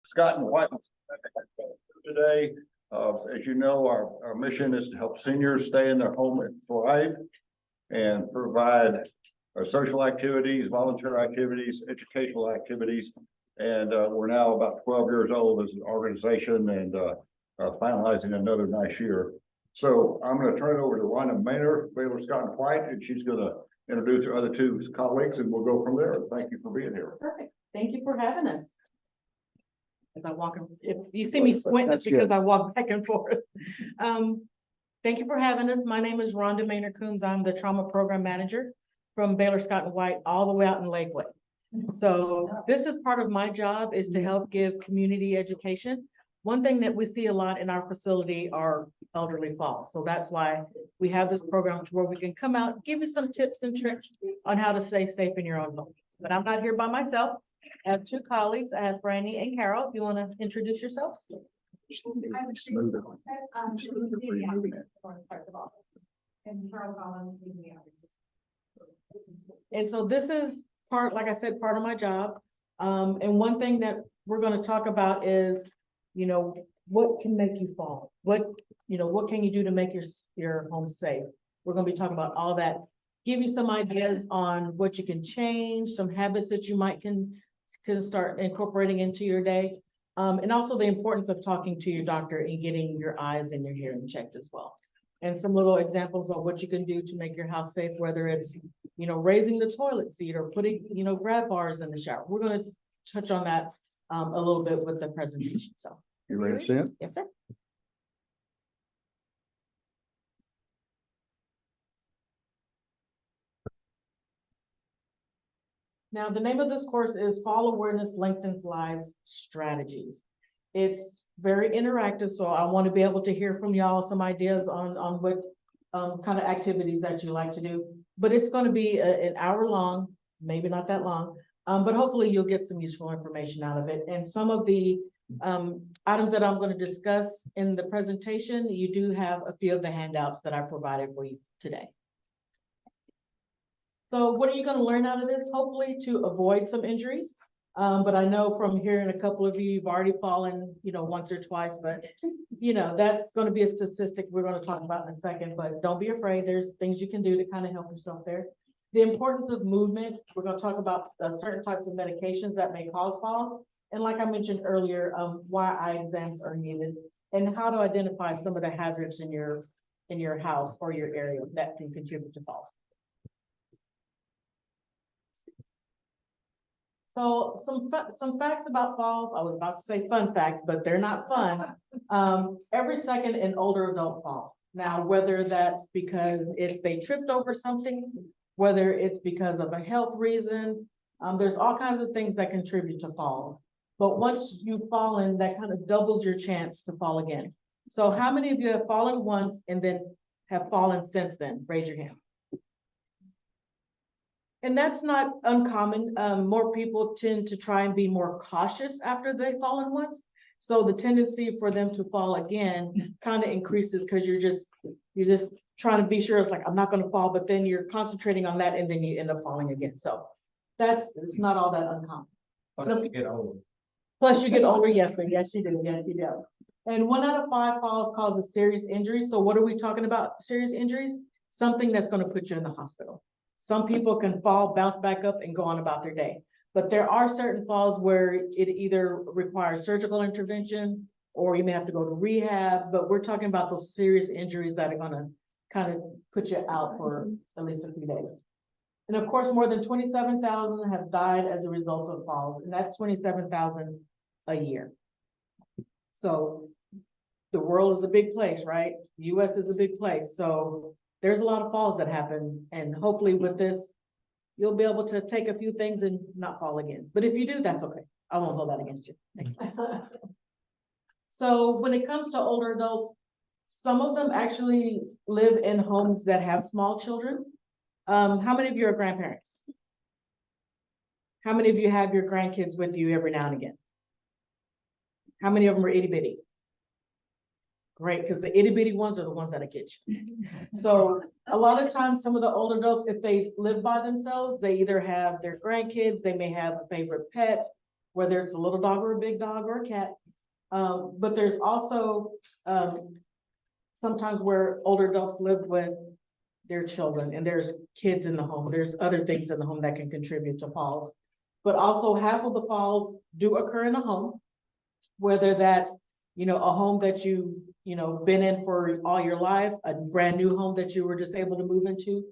Scott and White today. As you know, our mission is to help seniors stay in their home and thrive and provide social activities, volunteer activities, educational activities. And we're now about 12 years old as an organization and finalizing another nice year. So I'm going to turn it over to Rhonda Manor, Baylor, Scott and White, and she's going to introduce her other two colleagues, and we'll go from there. Thank you for being here. Perfect. Thank you for having us. As I walk, if you see me squint, it's because I walk back and forth. Thank you for having us. My name is Rhonda Manor-Coombes. I'm the trauma program manager from Baylor, Scott and White, all the way out in Lakeway. So this is part of my job, is to help give community education. One thing that we see a lot in our facility are elderly falls. So that's why we have this program to where we can come out, give you some tips and tricks on how to stay safe in your own home. But I'm not here by myself. I have two colleagues. I have Franny and Carol. If you want to introduce yourselves. And so this is part, like I said, part of my job. And one thing that we're going to talk about is, you know, what can make you fall? What can you do to make your home safe? We're going to be talking about all that. Give you some ideas on what you can change, some habits that you might can start incorporating into your day. And also the importance of talking to your doctor and getting your eyes and your hearing checked as well. And some little examples of what you can do to make your house safe, whether it's, raising the toilet seat or putting, grab bars in the shower. We're going to touch on that a little bit with the presentation. So you ready to see it? Yes, sir. Now, the name of this course is Fall Awareness Lengthens Lives Strategies. It's very interactive, so I want to be able to hear from y'all some ideas on what kind of activities that you like to do. But it's going to be an hour long, maybe not that long, but hopefully you'll get some useful information out of it. And some of the items that I'm going to discuss in the presentation, you do have a few of the handouts that I provided for you today. So what are you going to learn out of this? Hopefully to avoid some injuries. But I know from hearing a couple of you, you've already fallen, once or twice, but that's going to be a statistic we're going to talk about in a second, but don't be afraid. There's things you can do to kind of help yourself there. The importance of movement. We're going to talk about certain types of medications that may cause falls. And like I mentioned earlier, why eye exams are needed and how to identify some of the hazards in your house or your area that can contribute to falls. So some facts about falls. I was about to say fun facts, but they're not fun. Every second an older adult falls. Now, whether that's because if they tripped over something, whether it's because of a health reason, there's all kinds of things that contribute to fall. But once you've fallen, that kind of doubles your chance to fall again. So how many of you have fallen once and then have fallen since then? Raise your hand. And that's not uncommon. More people tend to try and be more cautious after they've fallen once. So the tendency for them to fall again kind of increases because you're just trying to be sure. It's like, I'm not going to fall, but then you're concentrating on that and then you end up falling again. So it's not all that uncommon. Plus you get older. Plus you get older. Yes, sir. Yes, you do. Yes, you do. And 1 out of 5 falls causes serious injuries. So what are we talking about? Serious injuries? Something that's going to put you in the hospital. Some people can fall, bounce back up, and go on about their day. But there are certain falls where it either requires surgical intervention or you may have to go to rehab. But we're talking about those serious injuries that are going to kind of put you out for at least a few days. And of course, more than 27,000 have died as a result of falls, and that's 27,000 a year. So the world is a big place, right? The U.S. is a big place. So there's a lot of falls that happen, and hopefully with this, you'll be able to take a few things and not fall again. But if you do, that's okay. I won't hold that against you. Next slide. So when it comes to older adults, some of them actually live in homes that have small children. How many of you are grandparents? How many of you have your grandkids with you every now and again? How many of them are itty bitty? Great, because the itty bitty ones are the ones that'll get you. So a lot of times, some of the older adults, if they live by themselves, they either have their grandkids, they may have a favorite pet, whether it's a little dog or a big dog or a cat. But there's also, sometimes where older adults live with their children and there's kids in the home. There's other things in the home that can contribute to falls. But also half of the falls do occur in a home, whether that's, you know, a home that you've, you know, been in for all your life, a brand new home that you were just able to move into,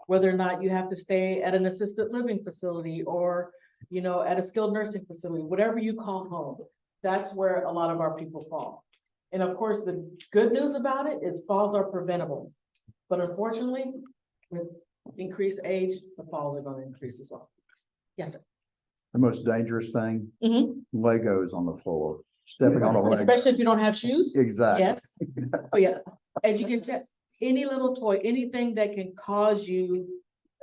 whether or not you have to stay at an assisted living facility or, you know, at a skilled nursing facility, whatever you call home, that's where a lot of our people fall. And of course, the good news about it is falls are preventable. But unfortunately, with increased age, the falls are going to increase as well. Yes, sir. The most dangerous thing, Legos on the floor, stepping on a Lego. Especially if you don't have shoes. Exactly. Yes. But yeah, as you can tell, any little toy, anything that can cause you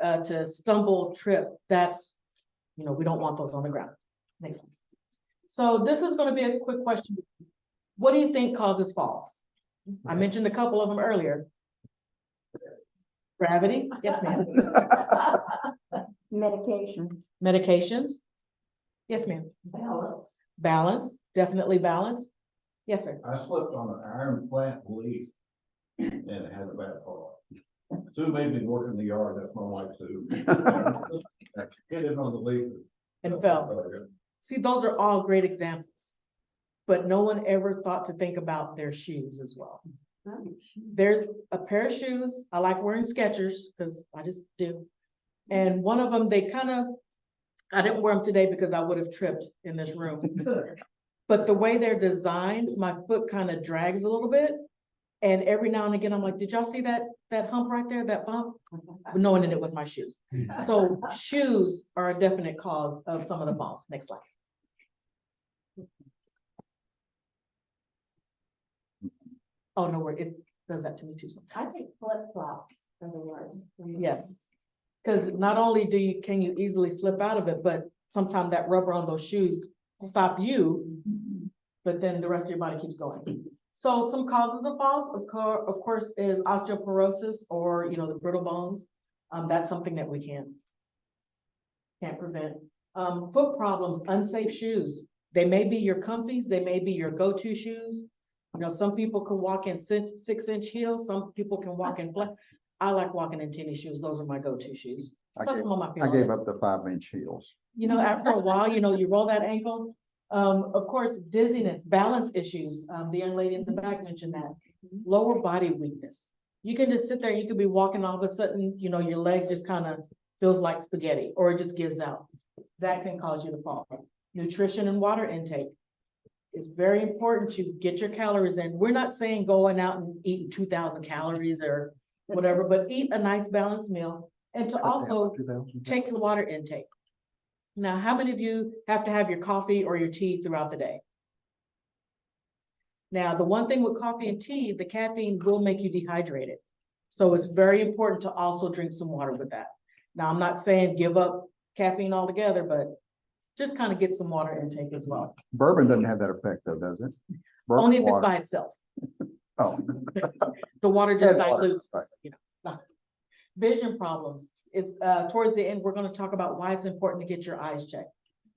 to stumble, trip, that's, you know, we don't want those on the ground. Makes sense. So this is going to be a quick question. What do you think causes falls? I mentioned a couple of them earlier. Gravity, yes, ma'am. Medications, yes, ma'am. Balance, definitely balance. Yes, sir. I slipped on an iron plant leaf and it had a bad fall. Sue made me work in the yard, that's my wife Sue. I hit it on the leaf. And fell. See, those are all great examples, but no one ever thought to think about their shoes as well. There's a pair of shoes, I like wearing Skechers because I just do. And one of them, I didn't wear them today because I would have tripped in this room. But the way they're designed, my foot kind of drags a little bit. And every now and again, I'm like, did y'all see that hump right there, that bump? Knowing that it was my shoes. So shoes are a definite cause of some of the falls. Next slide. Oh, no, it does that to me too sometimes. I think flip-flops are the worst. Yes, because not only can you easily slip out of it, but sometimes that rubber on those shoes stop you, but then the rest of your body keeps going. So some causes of falls, of course, is osteoporosis or, you know, the brittle bones. That's something that we can't prevent. Foot problems, unsafe shoes. They may be your comfies, they may be your go-to shoes. You know, some people can walk in 6-inch heels. Some people can walk in flat. I like walking in tennis shoes. Those are my go-to shoes. I I gave up the 5-inch heels. You know, after a while, you know, you roll that ankle. Of course, dizziness, balance issues. The young lady in the back mentioned that. Lower body weakness. You can just sit there. You could be walking, all of a sudden, you know, your leg just kind of feels like spaghetti, or it just gives out. That can cause you to fall. Nutrition and water intake. It's very important to get your calories in. We're not saying going out and eating 2,000 calories or whatever, but eat a nice balanced meal and to also take your water intake. Now, how many of you have to have your coffee or your tea throughout the day? Now, the one thing with coffee and tea, the caffeine will make you dehydrated. So it's very important to also drink some water with that. Now, I'm not saying give up caffeine altogether, but just kind of get some water intake as well. Bourbon doesn't have that effect though, does it? Bourbon Only if it's water. by itself. Oh. The water just Dead water, dilutes, right. you know. Vision problems. Towards the end, we're going to talk about why it's important to get your eyes checked.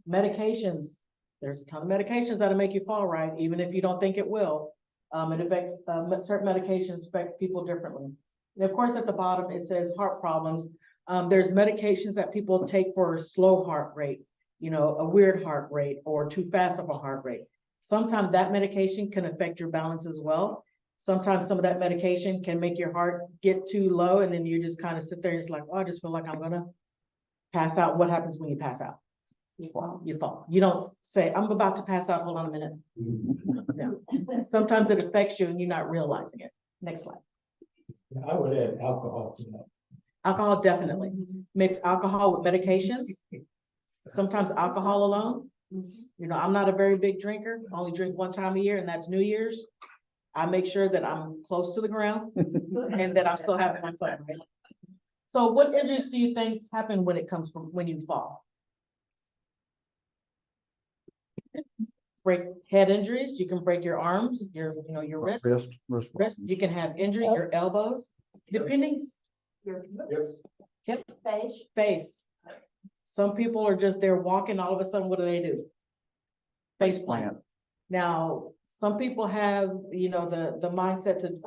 Medications. There's a ton of medications that'll make you fall, right? Even if you don't think it will. It affects, certain medications affect people differently. And of course, at the bottom, it says heart problems. There's medications that people take for slow heart rate, you know, a weird heart rate or too fast of a heart rate. Sometimes that medication can affect your balance as well. Sometimes some of that medication can make your heart get too low and then you just kind of sit there and it's like, oh, I just feel like I'm gonna pass out. What happens when you pass out? You fall. You don't say, I'm about to pass out, hold on a minute. No. Sometimes it affects you and you're not realizing it. Next slide. I would add alcohol to that. Alcohol, definitely. Mix alcohol with medications. Sometimes alcohol alone. You know, I'm not a very big drinker. I only drink one time a year and that's New Year's. I make sure that I'm close to the ground and that I'm still having my fun, right? So what injuries do you think happen when it comes from when you fall? Break head injuries. You can break your arms, your wrist. Wrist. You can have injury, your elbows, depending. Your hip, face. Some people are just, they're walking, all of a sudden, what do? face plant. Now, some people have, the mindset to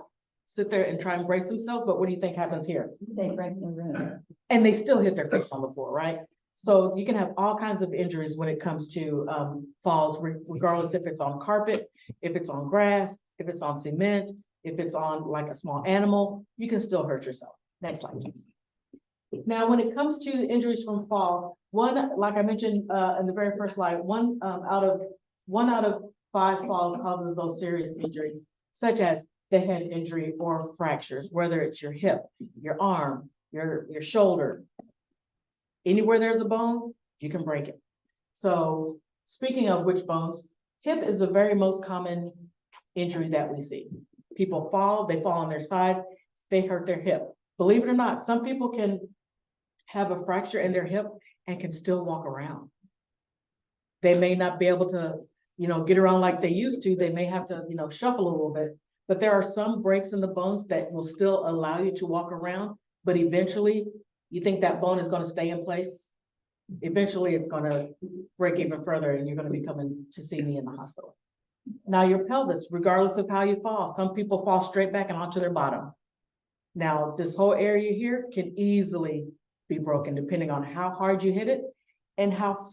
sit there and try and brace themselves, but what do you think happens here? They break the room. And they still hit their face on the floor, right? So you can have all kinds of injuries when it comes to falls, regardless if it's on carpet, if it's on grass, if it's on cement, if it's on like a small animal, you can still hurt yourself. Next slide, please. Now, when it comes to injuries from fall, like I mentioned in the very first slide, one out of 5 falls causes those serious injuries, such as the head injury or fractures, whether it's your hip, your arm, your shoulder. Anywhere there's a bone, you can break it. So speaking of which bones, hip is the very most common injury that we see. People fall, they fall on their side, they hurt their hip. Believe it or not, some people can have a fracture in their hip and can still walk around. They may not be able to, get around like they used to. They may have to, shuffle a little bit, but there are some breaks in the bones that will still allow you to walk around, but eventually you think that bone is going to stay in place. Eventually it's going to break even further and you're going to be coming to see me in the hospital. Now your pelvis, regardless of how you fall, some people fall straight back and onto their bottom. Now this whole area here can easily be broken depending on how hard you hit it and how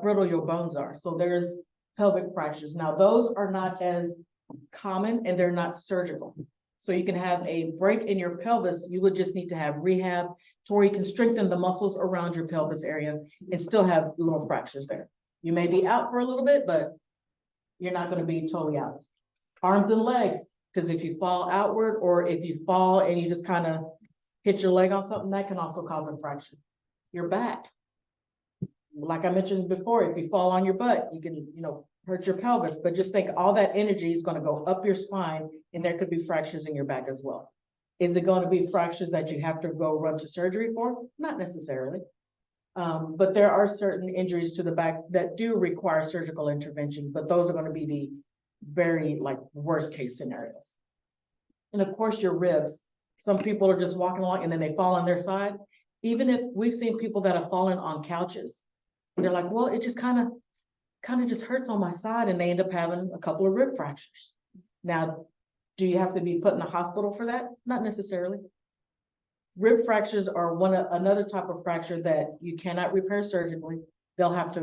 brittle your bones are. So there's pelvic fractures. Now those are not as common and they're not surgical. So you can have a break in your pelvis. You would just need to have rehab to where you can strengthen the muscles around your pelvis area and still have little fractures there. You may be out for a little bit, but you're not going to be totally out. Arms and legs, because if you fall outward or if you fall and you just kind of hit your leg on something, that can also cause a fracture. Your back, like I mentioned before, if you fall on your butt, you can, hurt your pelvis, but just think all that energy is going to go up your spine and there could be fractures in your back as well. Is it going to be fractures that you have to go run to surgery for? Not necessarily. But there are certain injuries to the back that do require surgical intervention, but those are going to be the very worst case scenarios. And of course your ribs. Some people are just walking along and then they fall on their side. Even if we've seen people that have fallen on couches, they're like, well, it just kind of just hurts on my side, and they end up having a couple of rib fractures. Now, do you have to be put in the hospital for that? Not necessarily. Rib fractures are another type of fracture that you cannot repair surgically. They'll have to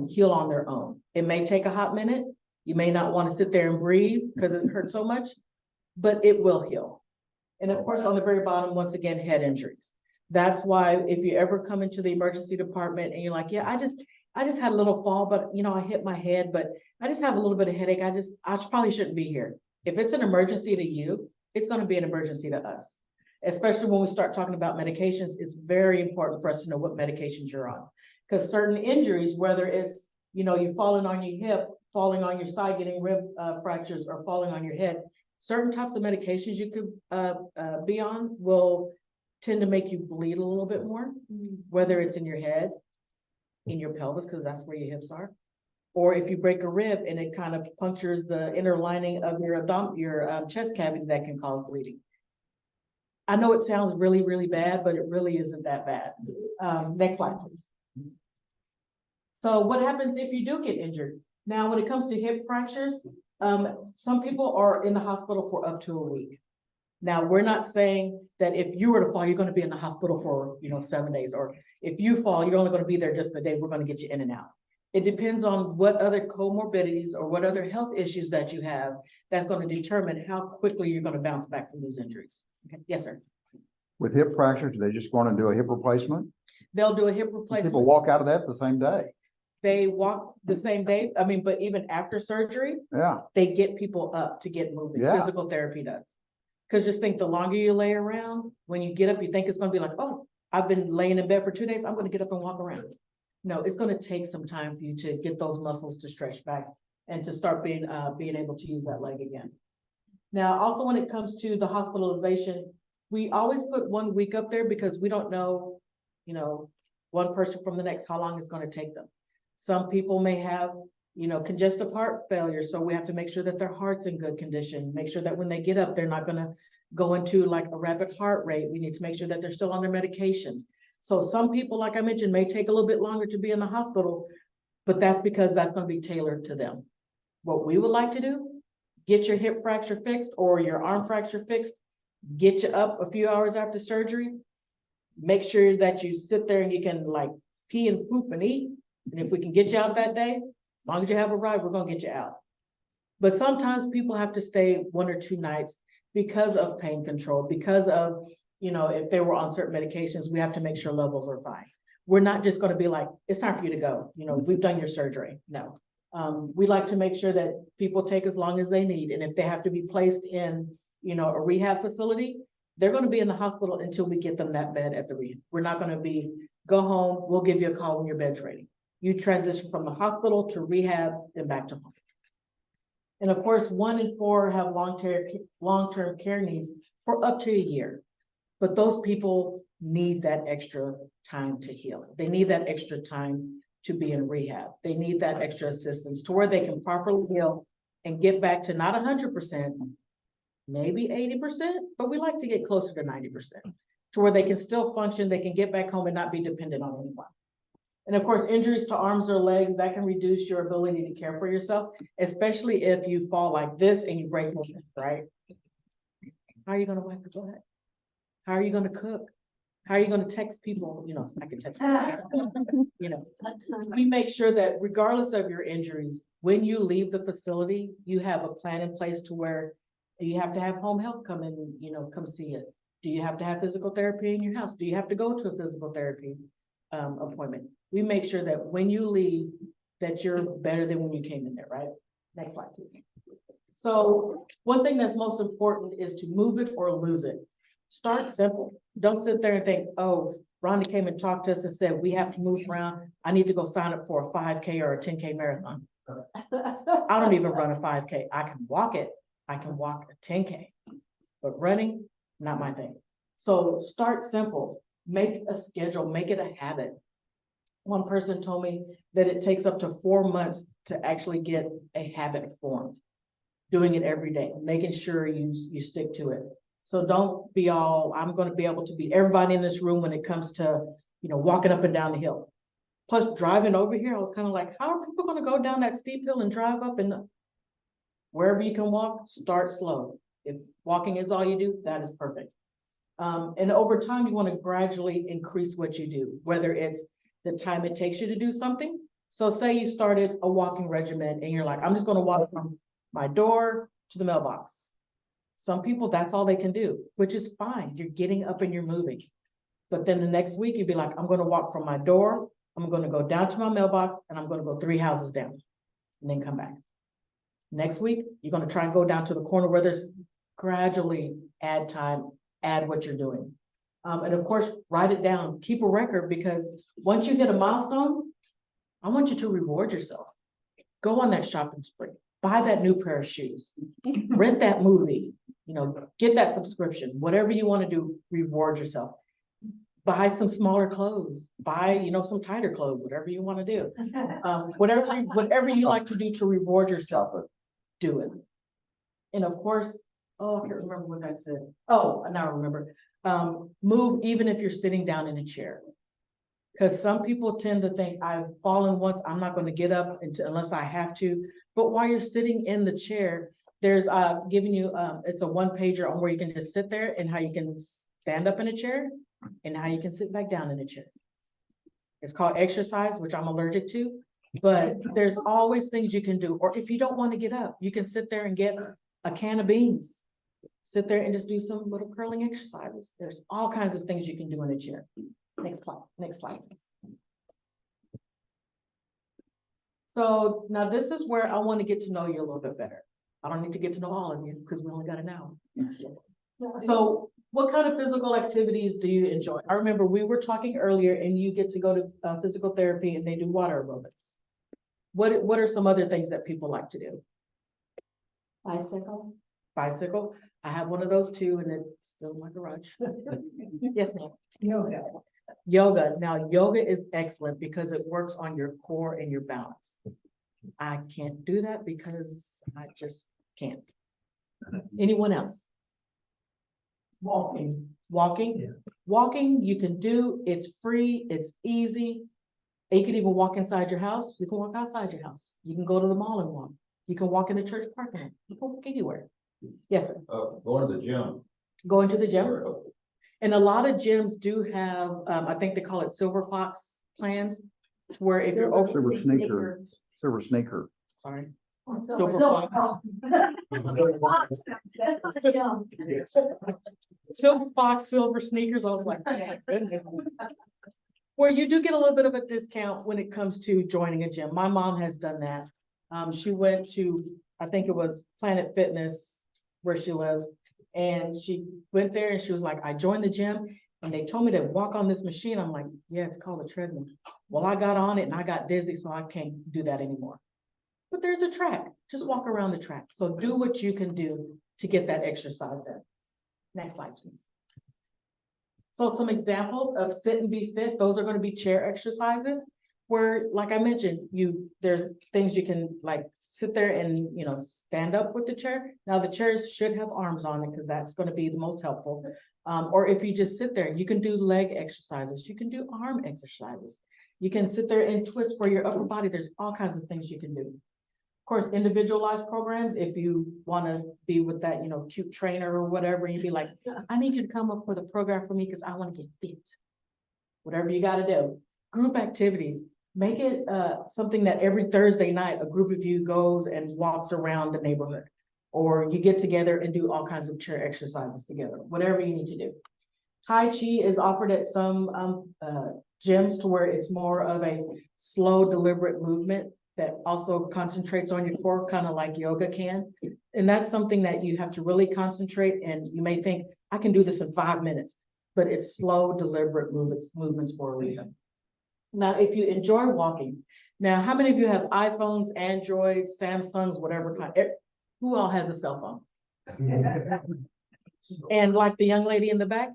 heal on their own. It may take a hot minute. You may not want to sit there and breathe because it hurts so much, but it will heal. And of course, on the very bottom, once again, head injuries. That's why if you ever come into the emergency department and you're like, yeah, I just had a little fall, but I hit my head, but I just have a little bit of headache. I probably shouldn't be here. If it's an emergency to you, it's going to be an emergency to us. Especially when we start talking about medications, it's very important for us to know what medications you're on. Because certain injuries, whether it's, you're falling on your hip, falling on your side, getting rib fractures, or falling on your head, certain types of medications you could be on will tend to make you bleed a little bit more, whether it's in your head, in your pelvis, because that's where your hips are, or if you break a rib and it kind of punctures the inner lining of your chest cavity, that can cause bleeding. I know it sounds really, really bad, but it really isn't that bad. Next slide, please. So what happens if you do get injured? Now, when it comes to hip fractures, some people are in the hospital for up to a week. Now, we're not saying that if you were to fall, you're going to be in the hospital for, 7 days, or if you fall, you're only going to be there just a day. We're going to get you in and out. It depends on what other comorbidities or what other health issues that you have that's going to determine how quickly you're going to bounce back from these injuries. Okay. Yes, sir. With hip fractures, do they just want to do a hip replacement? They'll do a hip replacement. People walk out of that the same day. They walk the same day. I mean, but even after surgery, Yeah. they get people up to get moving. Yeah. Physical therapy does. Because just think, the longer you lay around, when you get up, you think it's going to be like, oh, I've been laying in bed for 2 days. I'm going to get up and walk around. No, it's going to take some time for you to get those muscles to stretch back and to start being able to use that leg again. Now, also when it comes to the hospitalization, we always put 1 week up there because we don't know, one person from the next, how long it's going to take them. Some people may have, congestive heart failure. So we have to make sure that their heart's in good condition, make sure that when they get up, they're not going to go into like a rapid heart rate. We need to make sure that they're still on their medications. So some people, like I mentioned, may take a little bit longer to be in the hospital, but that's because that's gonna be tailored to them. What we would like to do, get your hip fracture fixed or your arm fracture fixed, get you up a few hours after surgery, make sure that you sit there and you can like pee and poop and eat. And if we can get you out that day, as long as you have a ride, we're gonna get you out. But sometimes people have to stay 1 or 2 nights because of pain control, because of, if they were on certain medications, we have to make sure levels are fine. We're not just gonna be like, it's time for you to go, we've done your surgery. No. We like to make sure that people take as long as they need. And if they have to be placed in, a rehab facility, they're gonna be in the hospital until we get them that bed at the rehab. We're not gonna be, go home, we'll give you a call when your bed's ready. You transition from the hospital to rehab, then back to home. And of course, 1 in 4 have long-term care needs for up to a year. But those people need that extra time to heal. They need that extra time to be in rehab. They need that extra assistance to where they can properly heal and get back to not 100%, maybe 80%, but we like to get closer to 90%, to where they can still function, they can get back home and not be dependent on anyone. And of course, injuries to arms or legs, that can reduce your ability to care for yourself, especially if you fall like this and you break your neck, right? How are you gonna wipe your butt? How are you gonna cook? How are you gonna text people? I can text people. We make sure that regardless of your injuries, when you leave the facility, you have a plan in place to where you have to have home health come in, come see it. Do you have to have physical therapy in your house? Do you have to go to a physical therapy appointment? We make sure that when you leave, that you're better than when you came in there, right? Next slide, please. So one thing that's most important is to move it or lose it. Start simple. Don't sit there and think, oh, Rhonda came and talked to us and said, we have to move around. I need to go sign up for a 5K or a 10K marathon. I don't even run a 5K. I can walk it. I can walk a 10K, but running, not my thing. So start simple, make a schedule, make it a habit. One person told me that it takes up to 4 months to actually get a habit formed, doing it every day, making sure you stick to it. So don't be all, I'm going to be able to beat everybody in this room when it comes to, walking up and down the hill. Plus driving over here, I was kind of like, how are people going to go down that steep hill and drive up? And wherever you can walk, start slow. If walking is all you do, that is perfect. And over time, you want to gradually increase what you do, whether it's the time it takes you to do something. So say you started a walking regimen and you're like, I'm just going to walk from my door to the mailbox. Some people, that's all they can do, which is fine. You're getting up and you're moving. But then the next week you'd be like, I'm going to walk from my door, I'm going to go down to my mailbox, and I'm going to go 3 houses down and then come back. Next week, you're going to try and go down to the corner where there's gradually add time, add what you're doing. And of course, write it down, keep a record, because once you hit a milestone, I want you to reward yourself. Go on that shopping spree, buy that new pair of shoes, rent that movie, get that subscription, whatever you want to do, reward yourself. Buy some smaller clothes, buy, some tighter clothes, whatever you want to do. Whatever you like to do to reward yourself, do it. And of course, I can't remember what that said. Oh, now I remember. Move even if you're sitting down in a chair. Because some people tend to think, I've fallen once, I'm not going to get up unless I have to. But while you're sitting in the chair, there's giving you, it's a 1-pager on where you can just sit there and how you can stand up in a chair and how you can sit back down in a chair. It's called exercise, which I'm allergic to, but there's always things you can do. Or if you don't want to get up, you can sit there and get a can of beans. Sit there and just do some little curling exercises. There's all kinds of things you can do in a chair. Next slide, please. So now this is where I want to get to know you a little bit better. I don't need to get to know all of you because we only got an hour. So what kind of physical activities do you enjoy? I remember we were talking earlier and you get to go to physical therapy and they do water aerobics. What are some other things that people like to do? Bicycle. I have one of those too, and it's still in my garage. Yes, ma'am. Yoga. Now, yoga is excellent because it works on your core and your balance. I can't do that because I just can't. Anyone else? Walking. Walking, Yeah. walking, you can do, it's free, it's easy. You can even walk inside your house. You can walk outside your house. You can go to the mall and walk. You can walk in the church parking lot. You can walk anywhere. Yes, sir. Going to the gym. Going to the gym. Very helpful. And a lot of gyms do have, I think they call it Silver Fox plans, to where if you're over, Silver sneaker, silver sneaker. sorry. Silver Silver Fox. That's not a jump. Silver Fox, silver sneakers, I was like, oh my goodness. Where you do get a little bit of a discount when it comes to joining a gym. My mom has done that. She went to, I think it was Planet Fitness where she lives. And she went there and she was like, I joined the gym and they told me to walk on this machine. I'm like, yeah, it's called a treadmill. Well, I got on it and I got dizzy, so I can't do that anymore. But there's a track, just walk around the track. So do what you can do to get that exercise in. Next slide, please. So some examples of sit and be fit, those are going to be chair exercises where, like I mentioned, there's things you can like sit there and, stand up with the chair. Now the chairs should have arms on it because that's going to be the most helpful. Or if you just sit there, you can do leg exercises. You can do arm exercises. You can sit there and twist for your upper body. There's all kinds of things you can do. Of course, individualized programs, if you want to be with that, cute trainer or whatever, you'd be like, I need you to come up with a program for me because I want to get fit. Whatever you got to do. Group activities, make it something that every Thursday night, a group of you goes and walks around the neighborhood. Or you get together and do all kinds of chair exercises together, whatever you need to do. Tai Chi is offered at some gyms to where it's more of a slow, deliberate movement that also concentrates on your core, kind of like yoga can. And that's something that you have to really concentrate. And you may think, I can do this in 5 minutes, but it's slow, deliberate movements for a reason. Now, if you enjoy walking, now, how many of you have iPhones, Androids, Samsungs, whatever kind? Who all has a cell phone? And like the young lady in the back,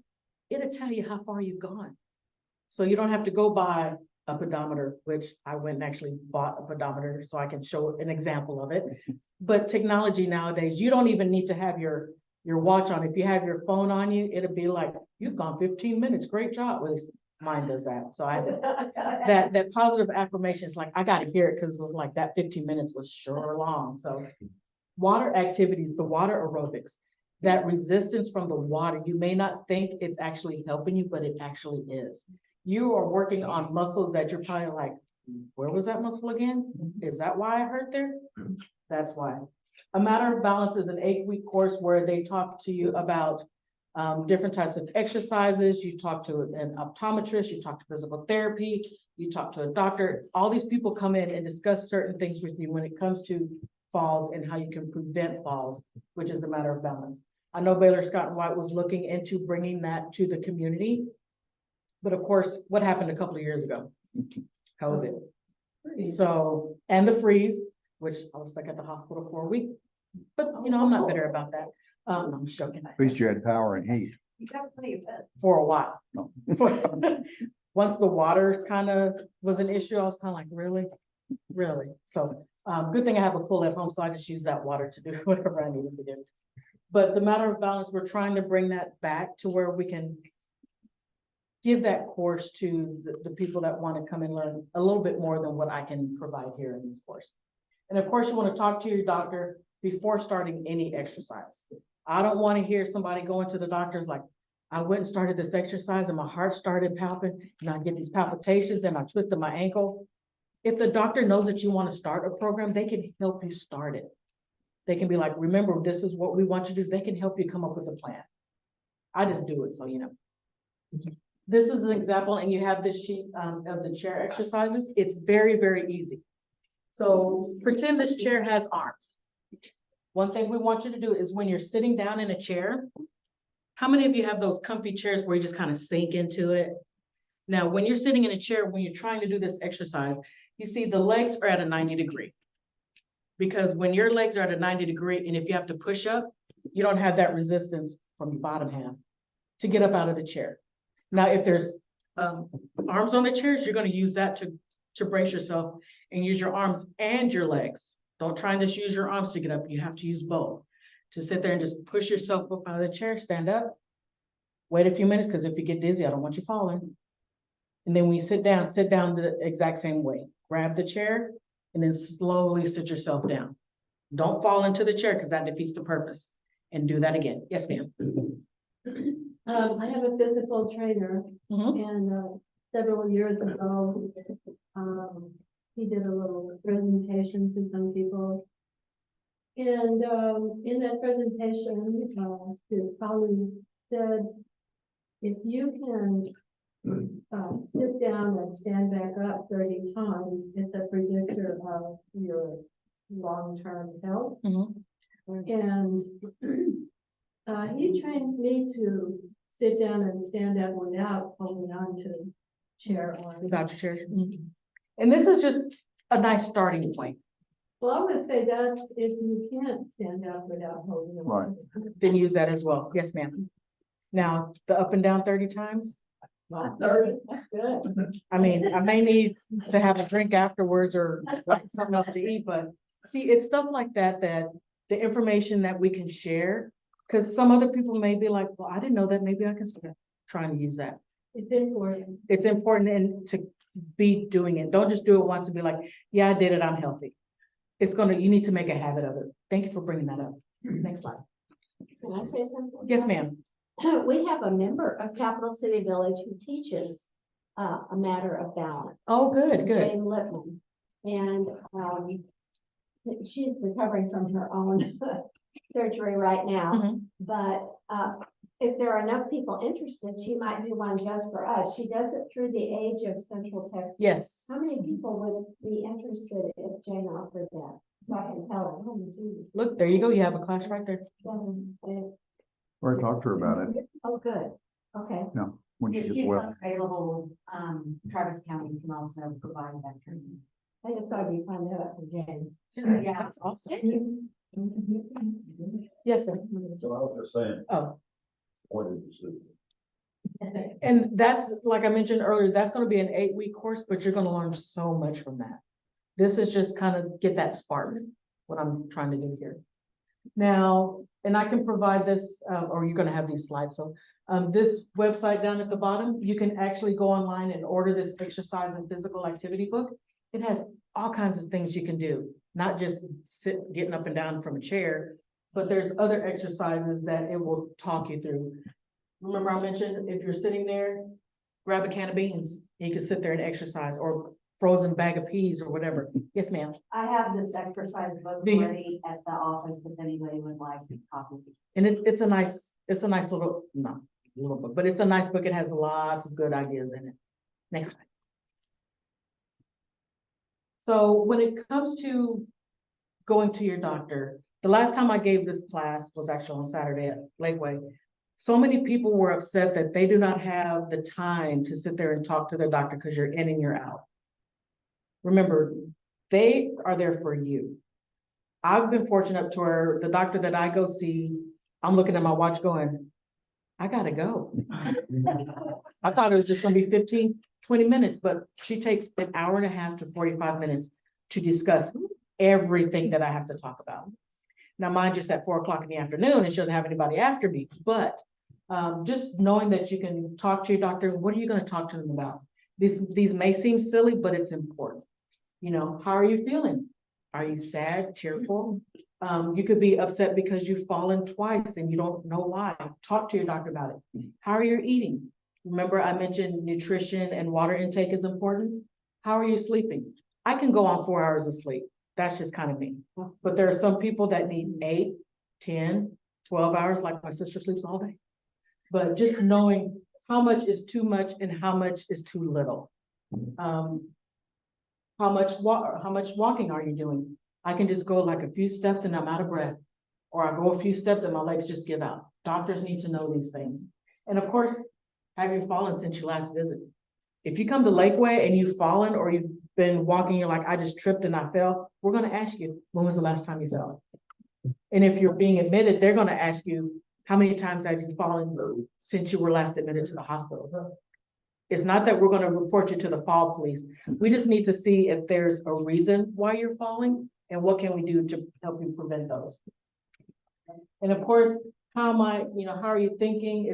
it'll tell you how far you've gone. So you don't have to go buy a pedometer, which I went and actually bought a pedometer so I can show an example of it. But technology nowadays, you don't even need to have your watch on. If you have your phone on you, it'll be like, you've gone 15 minutes, great job. Well, mine does that. So that positive affirmation is like, I got to hear it because it was like that 15 minutes was sure long. So water activities, the water aerobics, that resistance from the water, you may not think it's actually helping you, but it actually is. You are working on muscles that you're probably like, where was that muscle again? Is that why I hurt there? That's why. A Matter of Balance is an 8-week course where they talk to you about different types of exercises. You talk to an optometrist, you talk to physical therapy, you talk to a doctor. All these people come in and discuss certain things with you when it comes to falls and how you can prevent falls, which is a matter of balance. I know Baylor Scott and White was looking into bringing that to the community. But of course, what happened a couple of years ago? COVID. So, and the freeze, which I was stuck at the hospital for a week. But, I'm not bitter about that. I'm joking. At least you had power and heat. You got plenty of bed. For a while. No. Once the water kind of was an issue, I was kind of like, really? Really? So, good thing I have a pool at home, so I just use that water to do whatever I needed to do. But the Matter of Balance, we're trying to bring that back to where we can give that course to the people that want to come and learn a little bit more than what I can provide here in this course. And of course, you want to talk to your doctor before starting any exercise. I don't want to hear somebody going to the doctor's like, I went and started this exercise and my heart started pounding and I get these palpitations and I twisted my ankle. If the doctor knows that you want to start a program, they can help you start it. They can be like, remember, this is what we want you to do. They can help you come up with a plan. I just do it, so you know. This is an example, and you have this sheet of the chair exercises. It's very, very easy. So pretend this chair has arms. One thing we want you to do is when you're sitting down in a chair, how many of you have those comfy chairs where you just kind of sink into it? Now, when you're sitting in a chair, when you're trying to do this exercise, you see the legs are at a 90 degree. Because when your legs are at a 90 degree, and if you have to push up, you don't have that resistance from your bottom half to get up out of the chair. Now, if there's arms on the chairs, you're going to use that to brace yourself and use your arms and your legs. Don't try and just use your arms to get up. You have to use both to sit there and just push yourself up out of the chair, stand up, Wait a few minutes, because if you get dizzy, I don't want you falling. And then when you sit down the exact same way. Grab the chair and then slowly sit yourself down. Don't fall into the chair because that defeats the purpose. And do that again. Yes, ma'am. I have a physical trainer Mhm. and, several years ago, he did a little presentation to some people. And, in that presentation, his colleague said, if you can, sit down and stand back up 30 times, it's a predictor of your long-term health. Mhm. And he trains me to sit down and stand up without holding on to chair or. Without your chair. Mhm. And this is just a nice starting point. Well, I would say that if you can't stand up without holding on. Right. Then use that as well. Yes, ma'am. Now, the up and down 30 times. Not 30, that's good. I mean, I may need to have a drink afterwards or like something else to eat, but see, it's stuff like that, that the information that we can share. Because some other people may be like, well, I didn't know that, maybe I can start trying to use that. It's important. It's important and to be doing it. Don't just do it once and be like, yeah, I did it, I'm healthy. You need to make a habit of it. Thank you for bringing that up. Next slide. Can I say something? Yes, ma'am. We have a member of Capital City Village who teaches a matter of balance. Oh, good, good. Jane Lipman. And she's recovering from her own surgery right now. Mhm. But if there are enough people interested, she might do one just for us. She does it through the Age of Central Texas. Yes. How many people would be interested if Jane offered that? So I can tell her. Look, there you go. You have a class right there. Or talk to her about it, Oh, good. Okay. when she If gets she's well. available, Travis County can also provide that training. I just thought you'd find that out from Jane. Yeah. That's awesome. Yes, sir. So I was just saying, Oh, what did you say? and that's, like I mentioned earlier, that's gonna be an 8-week course, but you're gonna learn so much from that. This is just kind of get that spark, what I'm trying to do here. Now, and I can provide this, or you're gonna have these slides, so this website down at the bottom, you can actually go online and order this exercise and physical activity book. It has all kinds of things you can do, not just getting up and down from a chair, but there's other exercises that it will talk you through. Remember I mentioned if you're sitting there, grab a can of beans, you can sit there and exercise, or frozen bag of peas or whatever. Yes, ma'am. I have this exercise book Do you? already at the office if anybody would like a copy. And it's a nice little, no, little book, but it's a nice book. It has lots of good ideas in it. Next slide. So when it comes to going to your doctor, the last time I gave this class was actually on Saturday at Lakeway. So many people were upset that they do not have the time to sit there and talk to their doctor because you're in and you're out. Remember, they are there for you. I've been fortunate to where the doctor that I go see, I'm looking at my watch going, I gotta go. I thought it was just gonna be 15, 20 minutes, but she takes an hour and a half to 45 minutes to discuss everything that I have to talk about. Now, mind you, it's at 4 o'clock in the afternoon and she doesn't have anybody after me, but just knowing that you can talk to your doctor, what are you gonna talk to them about? These may seem silly, but it's important. You know, how are you feeling? Are you sad, tearful? You could be upset because you've fallen twice and you don't know why. Talk to your doctor about it. How are you eating? Remember, I mentioned nutrition and water intake is important. How are you sleeping? I can go on 4 hours of sleep. That's just kind of me. But there are some people that need 8, 10, 12 hours, like my sister sleeps all day. But just knowing how much is too much and how much is too little. How much walking are you doing? I can just go like a few steps and I'm out of breath. Or I go a few steps and my legs just give out. Doctors need to know these things. And of course, have you fallen since your last visit? If you come to Lakeway and you've fallen or you've been walking, you're like, I just tripped and I fell, we're gonna ask you, when was the last time you fell? And if you're being admitted, they're gonna ask you, how many times have you fallen since you were last admitted to the hospital? It's not that we're gonna report you to the fall police. We just need to see if there's a reason why you're falling and what can we do to help you prevent those. And of course, how am I, how are you thinking?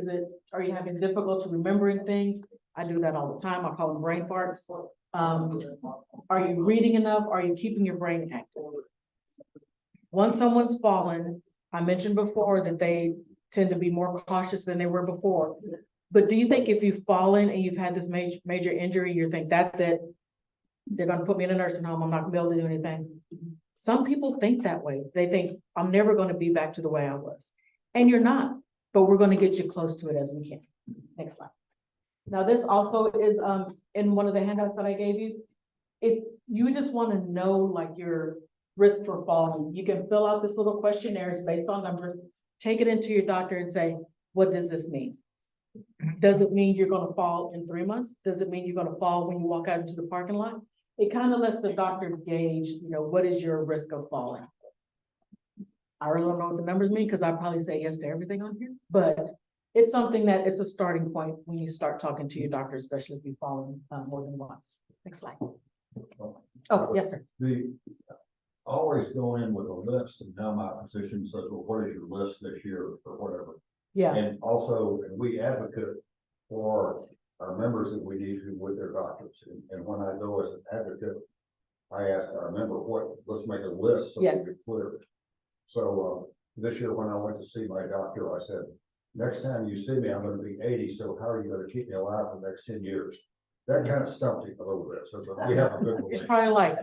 Are you having difficulty remembering things? I do that all the time. I call them brain farts. Are you reading enough? Are you keeping your brain active? Once someone's fallen, I mentioned before that they tend to be more cautious than they were before. But do you think if you've fallen and you've had this major injury, you think that's it? They're gonna put me in a nursing home. I'm not gonna be able to do anything. Some people think that way. They think I'm never gonna be back to the way I was. And you're not, but we're gonna get you close to it as we can. Next slide. Now, this also is in one of the handouts that I gave you. If you just wanna know like your risk for falling, you can fill out this little questionnaire. It's based on numbers. Take it into your doctor and say, what does this mean? Does it mean you're gonna fall in 3 months? Does it mean you're gonna fall when you walk out into the parking lot? It kind of lets the doctor gauge, what is your risk of falling? I really don't know what the numbers mean because I probably say yes to everything on here, but it's something that it's a starting point when you start talking to your doctor, especially if you've fallen more than once. Next slide. Oh, yes, sir. Always go in with a list, and now my physician says, well, what is your list this year or whatever? Yeah, And also, we advocate for our members that we need to with their doctors. And when I go as an advocate, I ask our member, let's make a list so Yes. we get clear. So this year when I went to see my doctor, I said, next time you see me, I'm gonna be 80, so how are you gonna keep me alive for the next 10 years? That kind of stumped him a little bit, so we have a good it's one. probably like,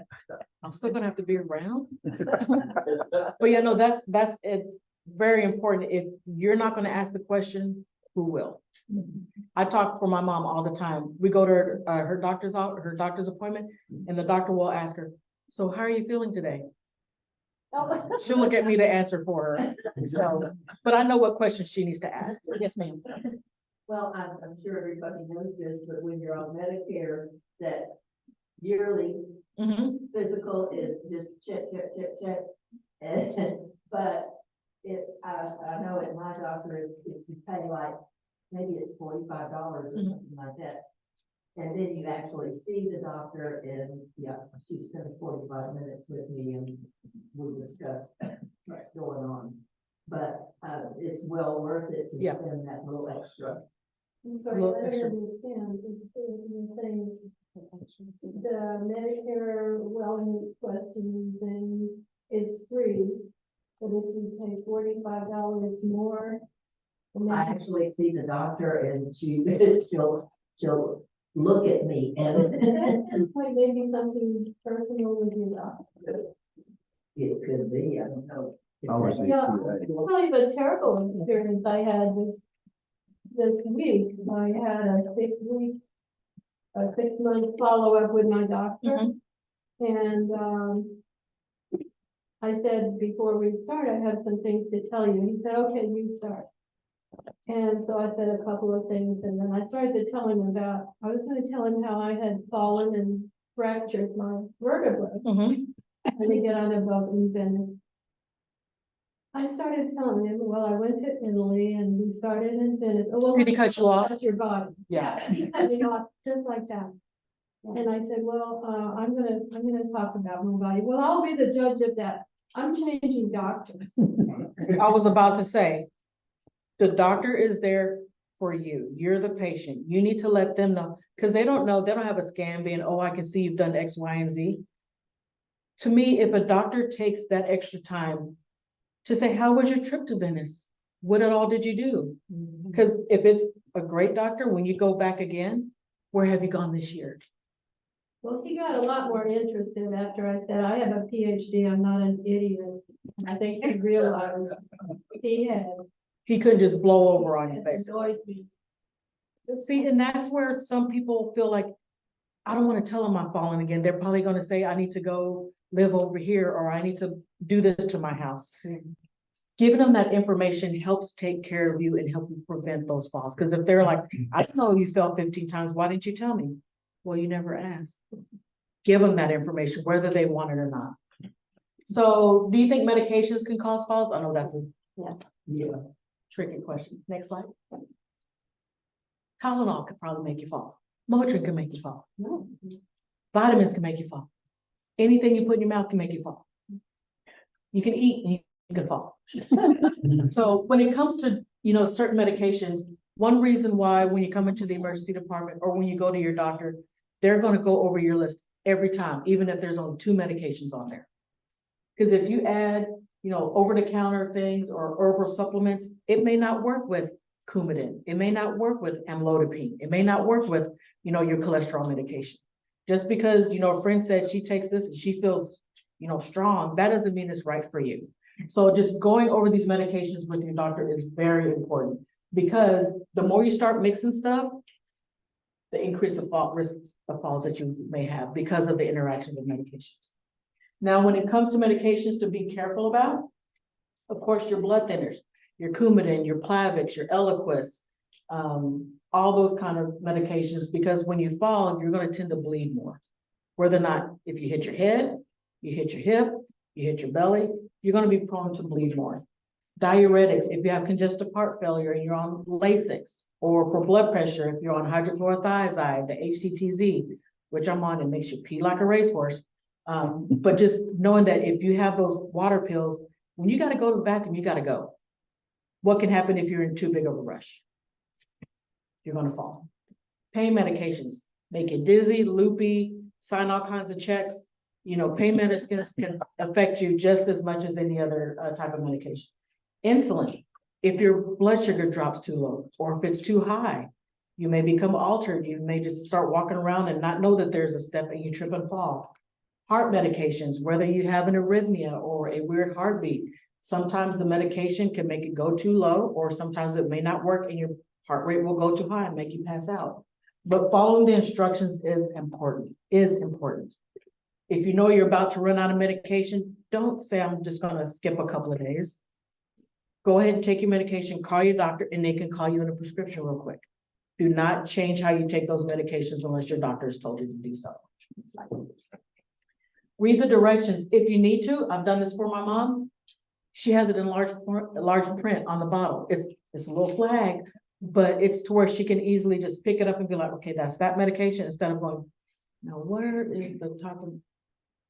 I'm still gonna have to be around. But yeah, no, that's it. Very important. If you're not gonna ask the question, who will? I talk for my mom all the time. We go to her doctor's appointment, and the doctor will ask her, so how are you feeling today? She'll look at me to answer for her. So, but I know what questions she needs to ask. Yes, ma'am. Well, I'm sure everybody knows this, but when you're on Medicare, that yearly physical is just check. And, but I know at my doctor, if you pay like, maybe it's $45 or something like that. And then you actually see the doctor and yeah, she spends 45 minutes with me and we discuss what's going on. But it's well worth it to spend that little extra. I'm sorry, Look, I extra. don't understand. You're saying the Medicare wellness question thing is free, but if you pay $45 more. and I then- actually see the doctor and she'll look at me and Like maybe something personal with your doctor. it could be, I don't know. I was Yeah, EPA. I'll tell you a terrible experience I had this week. I had a 6-month follow-up with my doctor. And, I said, before we start, I have some things to tell you. He said, okay, you start. And so I said a couple of things, and then I started to tell him I was gonna tell him how I had fallen and fractured my vertebrae. When we get on a boat in Venice. I started telling him, well, I went to Italy and we started in Venice. Oh, well, Did he cut you off? that's your body. Yeah. He cut me off just like that. And I said, well, I'm gonna talk about my body. Well, I'll be the judge of that. I'm changing doctors. I was about to say, the doctor is there for you. You're the patient. You need to let them know, because they don't know, they don't have a scan being, oh, I can see you've done X, Y, and Z. To me, if a doctor takes that extra time to say, how was your trip to Venice? What all did you do? Because if it's a great doctor, when you go back again, where have you gone this year? Well, he got a lot more interested after I said, I have a PhD, I'm not an idiot. I think he realized He couldn't just blow over on you, it basically. annoyed me. See, and that's where some people feel like, I don't want to tell them I'm falling again. They're probably going to say, I need to go live over here, or I need to do this to my house. Giving them that information helps take care of you and help you prevent those falls. Because if they're like, I didn't know you fell 15 times, why didn't you tell me? Well, you never asked. Give them that information, whether they want it or not. So do you think medications can cause falls? I know that's a tricky question. Next slide. Tylenol could probably make you fall. Motrin can make you fall. Vitamins can make you fall. Anything you put in your mouth can make you fall. You can eat and you can fall. So when it comes to, certain medications, one reason why when you come into the emergency department or when you go to your doctor, they're gonna go over your list every time, even if there's only 2 medications on there. Because if you add, over-the-counter things or herbal supplements, it may not work with Coumadin. It may not work with amlodipine. It may not work with, your cholesterol medication. Just because, a friend said she takes this and she feels, strong, that doesn't mean it's right for you. So just going over these medications with your doctor is very important because the more you start mixing stuff, the increase of risks of falls that you may have because of the interaction with medications. Now, when it comes to medications to be careful about, of course, your blood thinners, your Coumadin, your Plavix, your Eliquis, all those kind of medications, because when you fall, you're going to tend to bleed more. Whether or not, if you hit your head, you hit your hip, you hit your belly, you're going to be prone to bleed more. Diuretics, if you have congestive heart failure and you're on Lasix, or for blood pressure, if you're on hydrochlorothiazide, the HCTZ, which I'm on, it makes you pee like a racehorse. But just knowing that if you have those water pills, when you got to go to the bathroom, you got to go. What can happen if you're in too big of a rush? You're going to fall. Pain medications make you dizzy, loopy, sign all kinds of checks. Pain medications can affect you just as much as any other type of medication. Insulin, if your blood sugar drops too low, or if it's too high, you may become altered. You may just start walking around and not know that there's a step and you trip and fall. Heart medications, whether you have an arrhythmia or a weird heartbeat, sometimes the medication can make it go too low, or sometimes it may not work and your heart rate will go too high and make you pass out. But following the instructions is important. If you know you're about to run out of medication, don't say, I'm just going to skip a couple of days. Go ahead and take your medication, call your doctor, and they can call you in a prescription real quick. Do not change how you take those medications unless your doctor has told you to do so. Read the directions if you need to. I've done this for my mom. She has it in large print on the bottle. It's a little flag, but it's to where she can easily just pick it up and be like, okay, that's that medication, instead of going, now where is the top of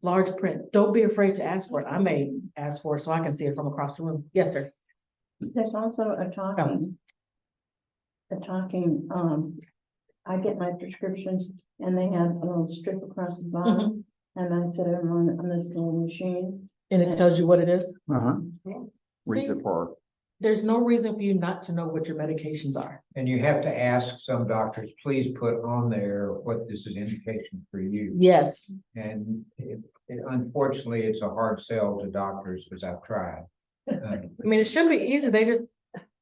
large print? Don't be afraid to ask for it. I may ask for it so I can see it from across the room. Yes, sir. There's also a talking, I get my prescriptions and they have a little strip across the bottom. And I set them on this little machine. And it tells you what it is. Reads it for her. There's no reason for you not to know what your medications are. And you have to ask some doctors, please put on there what this is indication for you. Yes. And unfortunately, it's a hard sell to doctors, because I've tried. I mean, it should be easy. They just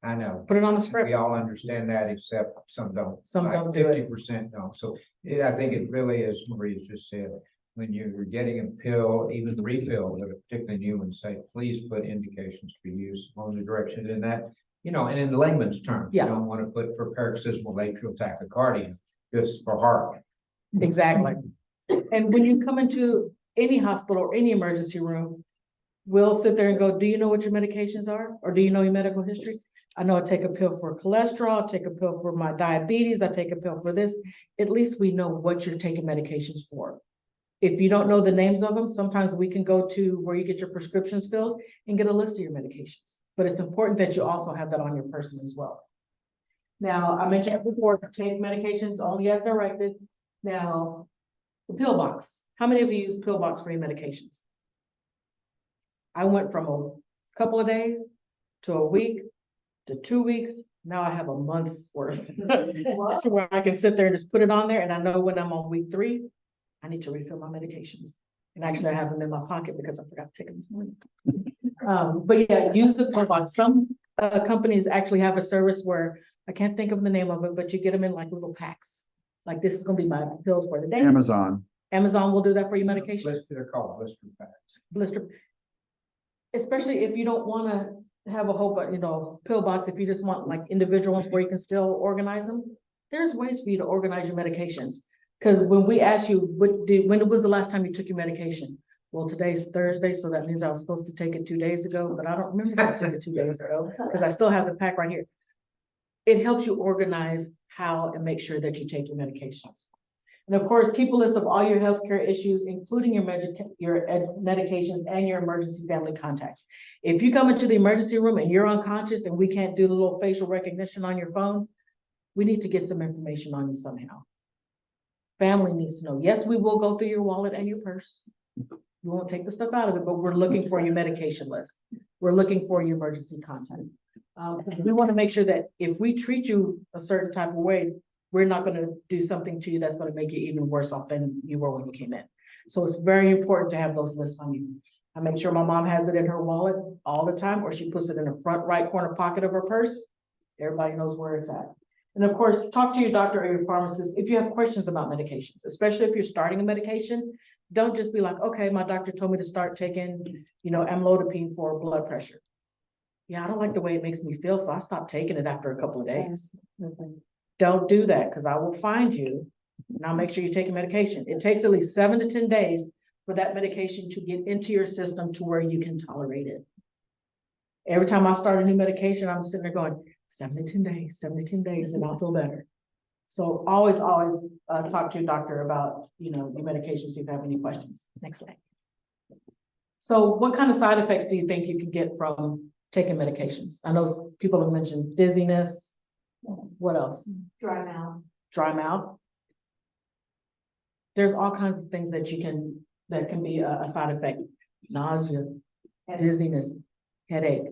I know. put it on the script. We all understand that, except some don't. Some don't do it. 50% don't. So I think it really is, Maria's just said, when you're getting a pill, even the refill, that are particularly new, and say, please put indications for use on the direction in that, and in layman's terms, Yeah. you don't want to put for paroxysmal atrial tachycardia, just for heart. Exactly. And when you come into any hospital or any emergency room, we'll sit there and go, do you know what your medications are? Or do you know your medical history? I know I take a pill for cholesterol, I take a pill for my diabetes, I take a pill for this. At least we know what you're taking medications for. If you don't know the names of them, sometimes we can go to where you get your prescriptions filled and get a list of your medications. But it's important that you also have that on your person as well. Now, I mentioned before, take medications only as directed. Now, the pill box. How many of you use pill box for your medications? I went from a couple of days to a week to 2 weeks. Now I have a month's worth. To where I can sit there and just put it on there, and I know when I'm on week 3, I need to refill my medications. And actually I have them in my pocket because I forgot to take them this morning. But yeah, use the pill box. Some companies actually have a service where, I can't think of the name of it, but you get them in like little packs. Like, this is gonna be my pills for the day. Amazon. Amazon will do that for your medication. They're called blister packs. Blister. Especially if you don't wanna have a whole, pill box, if you just want like individual ones where you can still organize them, there's ways for you to organize your medications. Because when we ask you, when was the last time you took your medication? Well, today's Thursday, so that means I was supposed to take it 2 days ago, but I don't remember if I took it 2 days ago because I still have the pack right here. It helps you organize how and make sure that you take your medications. And of course, keep a list of all your healthcare issues, including your medications and your emergency family contacts. If you come into the emergency room and you're unconscious and we can't do the little facial recognition on your phone, we need to get some information on you somehow. Family needs to know. Yes, we will go through your wallet and your purse. We won't take the stuff out of it, but we're looking for your medication list. We're looking for your emergency contact. We want to make sure that if we treat you a certain type of way, we're not going to do something to you that's going to make you even worse off than you were when you came in. So it's very important to have those lists on you. I make sure my mom has it in her wallet all the time, or she puts it in the front right corner pocket of her purse. Everybody knows where it's at. And of course, talk to your doctor or your pharmacist if you have questions about medications, especially if you're starting a medication. Don't just be like, okay, my doctor told me to start taking, amlodipine for blood pressure. Yeah, I don't like the way it makes me feel, so I stopped taking it after a couple of days. Don't do that, because I will find you and I'll make sure you take your medication. It takes at least 7 to 10 days for that medication to get into your system to where you can tolerate it. Every time I start a new medication, I'm sitting there going, 7 to 10 days, 7 to 10 days, and I'll feel better. So always talk to your doctor about, your medications if you have any questions. Next slide. So what kind of side effects do you think you can get from taking medications? I know people have mentioned dizziness. What else? Dry mouth. Dry mouth. There's all kinds of things that can be a side effect. Nausea, dizziness, headache,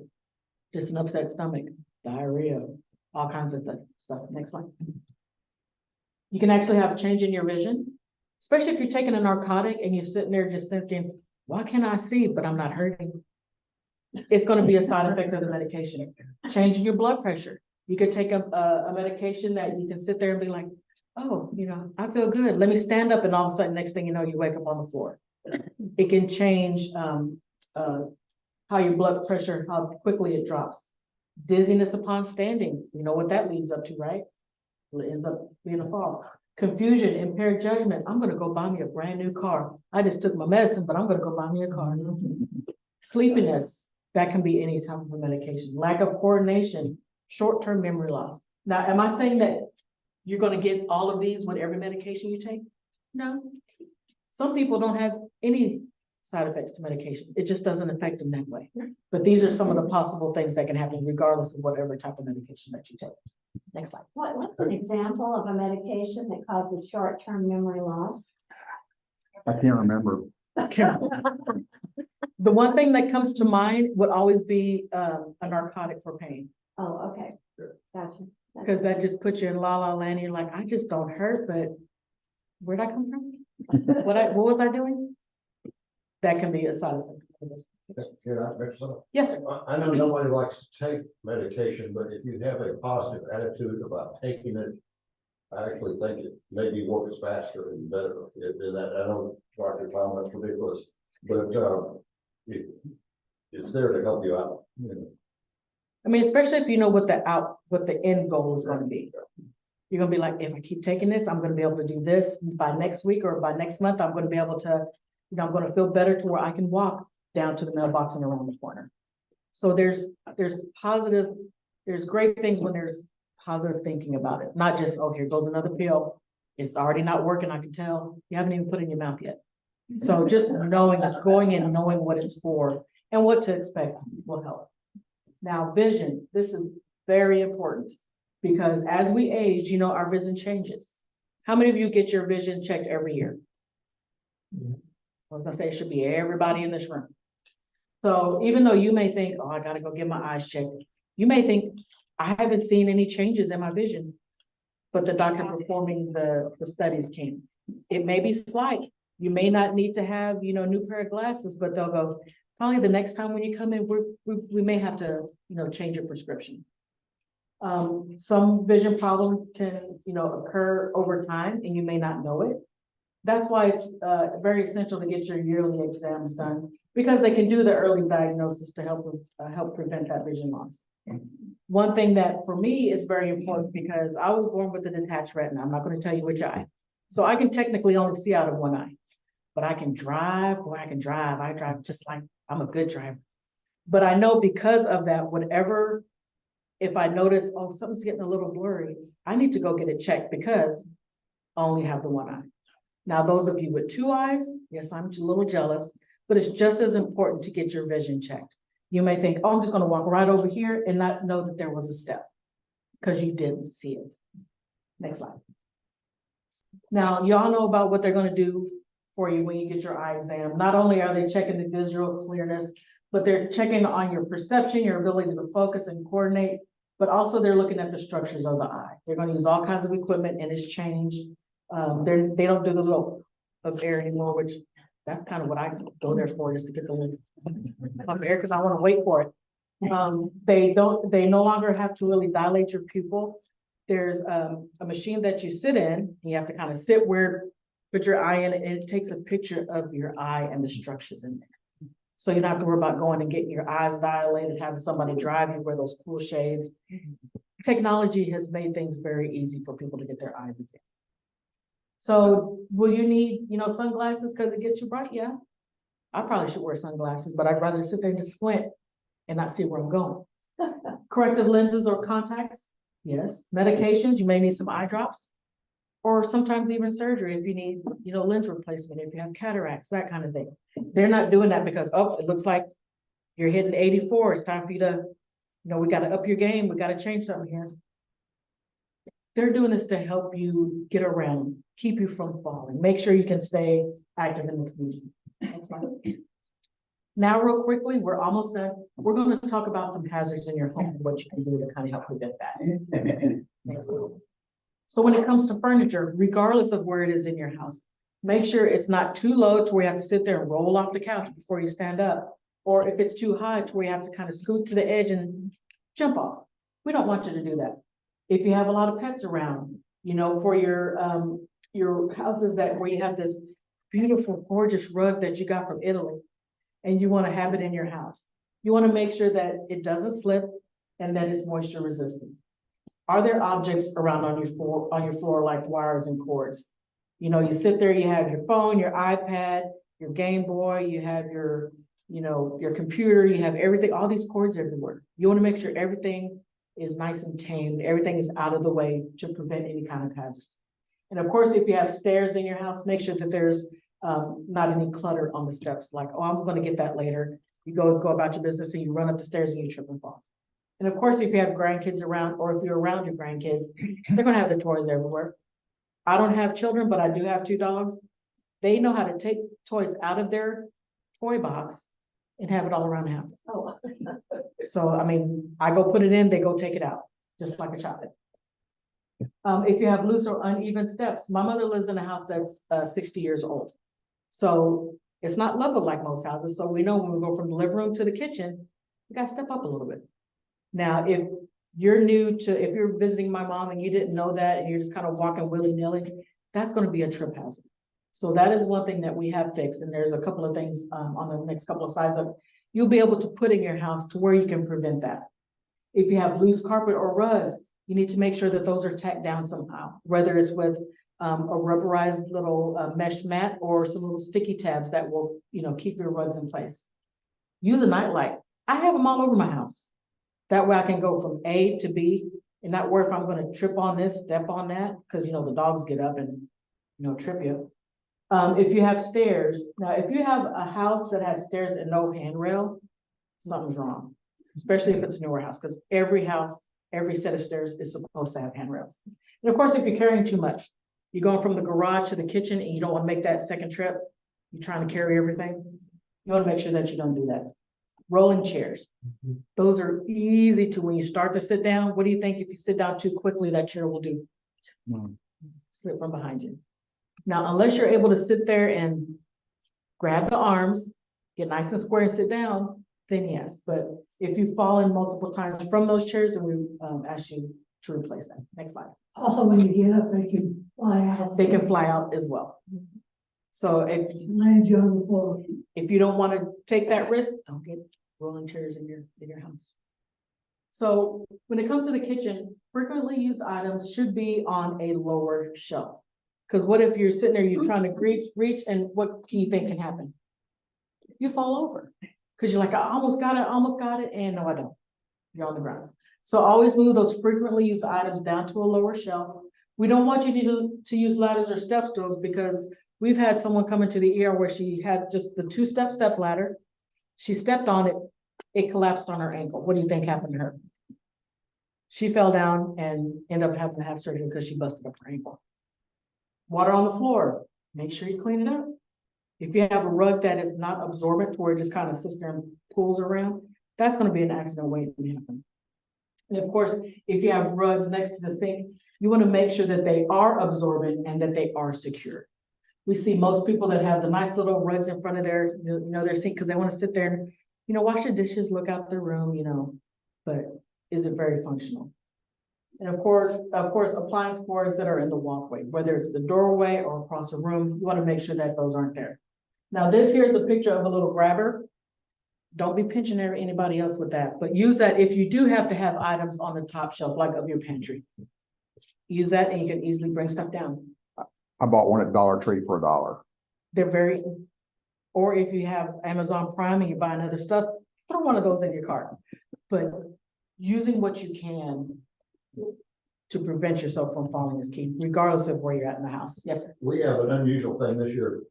just an upset stomach, diarrhea, all kinds of stuff. Next slide. You can actually have a change in your vision, especially if you're taking a narcotic and you're sitting there just thinking, why can't I see, but I'm not hurting? It's going to be a side effect of the medication. Changing your blood pressure. You could take a medication that you can sit there and be like, oh, I feel good. Let me stand up, and all of a sudden, next thing you know, you wake up on the floor. It can change how your blood pressure, how quickly it drops. Dizziness upon standing. You know what that leads up to, right? Well, it ends up being a fall. Confusion, impaired judgment. I'm going to go buy me a brand new car. I just took my medicine, but I'm going to go buy me a car. Sleepiness. That can be any type of medication. Lack of coordination, short-term memory loss. Now, am I saying that you're going to get all of these with every medication you take? No. Some people don't have any side effects to medication. It just doesn't affect them that way. But these are some of the possible things that can happen regardless of whatever type of medication that you take. Next slide. What's an example of a medication that causes short-term memory loss? I can't remember. The one thing that comes to mind would always be a narcotic for pain. Oh, okay. Gotcha. Because that just puts you in la la land. And you're like, I just don't hurt, but where'd I come from? What was I doing? That can be a side effect. Can I mention something? Yes, sir. I know nobody likes to take medication, but if you have a positive attitude about taking it, I actually think it maybe works faster and better than that. I know Dr. Tom, that's ridiculous, but it's there to help you out. I mean, especially if you know what the end goal is going to be. You're going to be like, if I keep taking this, I'm going to be able to do this by next week or by next month. I'm going to be able to, I'm going to feel better to where I can walk down to the mailbox and around the corner. So there's great things when there's positive thinking about it. Not just, oh, here goes another pill. It's already not working, I can tell. You haven't even put it in your mouth yet. So just going in, knowing what it's for and what to expect will help. Now, vision, this is very important because as we age, our vision changes. How many of you get your vision checked every year? I was gonna say it should be everybody in this room. So even though you may think, oh, I gotta go get my eyes checked, you may think, I haven't seen any changes in my vision, but the doctor performing the studies came. It may be slight. You may not need to have, new pair of glasses, but they'll go, probably the next time when you come in, we may have to, change your prescription. Some vision problems can, occur over time and you may not know it. That's why it's very essential to get your yearly exams done because they can do the early diagnosis to help prevent that vision loss. One thing that for me is very important because I was born with a detached retina. I'm not going to tell you which eye. So I can technically only see out of one eye, but I can drive. Boy, I can drive. I drive just like I'm a good driver. But I know because of that, if I notice, oh, something's getting a little blurry, I need to go get it checked because I only have the one eye. Now, those of you with 2 eyes, yes, I'm a little jealous, but it's just as important to get your vision checked. You may think, oh, I'm just gonna walk right over here and not know that there was a step because you didn't see it. Next slide. Now, y'all know about what they're gonna do for you when you get your eye exam. Not only are they checking the visual clearness, but they're checking on your perception, your ability to focus and coordinate, but also they're looking at the structures of the eye. They're gonna use all kinds of equipment and it's changed. They don't do the little up air anymore, which that's kind of what I go there for, just to get the little up air, because I want to wait for it. They no longer have to really dilate your pupil. There's a machine that you sit in, and you have to kind of sit where, put your eye in, and it takes a picture of your eye and the structures in there. So you don't have to worry about going and getting your eyes dilated, having somebody drive you, wear those cool shades. Technology has made things very easy for people to get their eyes examined. So will you need, sunglasses because it gets you bright? Yeah. I probably should wear sunglasses, but I'd rather sit there and just squint and not see where I'm going. Corrective lenses or contacts? Yes. Medications, you may need some eye drops, or sometimes even surgery if you need, lens replacement, if you have cataracts, that kind of thing. They're not doing that because, oh, it looks like you're hitting 84. It's time for you to, we got to up your game. We got to change something here. They're doing this to help you get around, keep you from falling, make sure you can stay active in the community. Now, real quickly, we're almost done. We're going to talk about some hazards in your home and what you can do to kind of help prevent that. So when it comes to furniture, regardless of where it is in your house, make sure it's not too low to where you have to sit there and roll off the couch before you stand up. Or if it's too high to where you have to kind of scoot to the edge and jump off. We don't want you to do that. If you have a lot of pets around, for your houses where you have this beautiful, gorgeous rug that you got from Italy, and you want to have it in your house, you want to make sure that it doesn't slip and that it's moisture resistant. Are there objects around on your floor like wires and cords? You sit there, you have your phone, your iPad, your Game Boy, you have your computer, you have everything, all these cords everywhere. You want to make sure everything is nice and tamed, everything is out of the way to prevent any kind of hazards. And of course, if you have stairs in your house, make sure that there's not any clutter on the steps, like, oh, I'm going to get that later. You go about your business and you run up the stairs and you trip and fall. And of course, if you have grandkids around, or if you're around your grandkids, they're going to have their toys everywhere. I don't have children, but I do have 2 dogs. They know how to take toys out of their toy box and have it all around the house. Oh. So, I go put it in, they go take it out, just like a child. If you have loose or uneven steps, my mother lives in a house that's 60 years old. So it's not level like most houses. So we know when we go from the living room to the kitchen, you got to step up a little bit. Now, if you're visiting my mom and you didn't know that and you're just kind of walking willy-nilly, that's going to be a trip hazard. So that is one thing that we have fixed. And there's a couple of things on the next couple of slides that you'll be able to put in your house to where you can prevent that. If you have loose carpet or rugs, you need to make sure that those are tacked down somehow, whether it's with a rubberized little mesh mat or some little sticky tabs that will, keep your rugs in place. Use a nightlight. I have them all over my house. That way I can go from A to B and not worry if I'm going to trip on this, step on that, because, the dogs get up and, trip you. If you have stairs, now, if you have a house that has stairs and no handrail, something's wrong, especially if it's a newer house, because every house, every set of stairs is supposed to have handrails. And of course, if you're carrying too much, you're going from the garage to the kitchen and you don't want to make that second trip, you're trying to carry everything, you want to make sure that you don't do that. Rolling chairs. Those are easy to, when you start to sit down, what do you think if you sit down too quickly, that chair will do? Slip from behind you. Now, unless you're able to sit there and grab the arms, get nice and square and sit down, then yes. But if you've fallen multiple times from those chairs, then we ask you to replace them. Next slide. Also, when you get up, they can fly out. They can fly out as well. So if Land you on the floor. you don't want to take that risk, don't get rolling chairs in your house. So when it comes to the kitchen, frequently used items should be on a lower shelf. Because what if you're sitting there, you're trying to reach, and what can you think can happen? You fall over. Because you're like, I almost got it, and no, I don't. You're on the ground. So always move those frequently used items down to a lower shelf. We don't want you to use ladders or step stools because We've had someone come into the ER where she had just the step ladder. She stepped on it, it collapsed on her ankle. What do you think happened to her? She fell down and ended up having to have surgery because she busted up her ankle. Water on the floor, make sure you clean it up. If you have a rug that is not absorbent to where it just kind of sits there and pulls around, that's going to be an accident waiting to happen. And of course, if you have rugs next to the sink, you want to make sure that they are absorbent and that they are secure. We see most people that have the nice little rugs in front of their, their sink because they want to sit there and, wash the dishes, look out their room, but is it very functional? And of course, appliance boards that are in the walkway, whether it's the doorway or across a room, you want to make sure that those aren't there. Now, this here is a picture of a little grabber. Don't be pinching anybody else with that, but use that if you do have to have items on the top shelf, like of your pantry. Use that and you can easily bring stuff down. I bought one at Dollar Tree for $1. They're or if you have Amazon Prime and you're buying other stuff, throw one of those in your cart. But using what you can to prevent yourself from falling is key, regardless of where you're at in the house. Yes, sir. We have an unusual thing this year,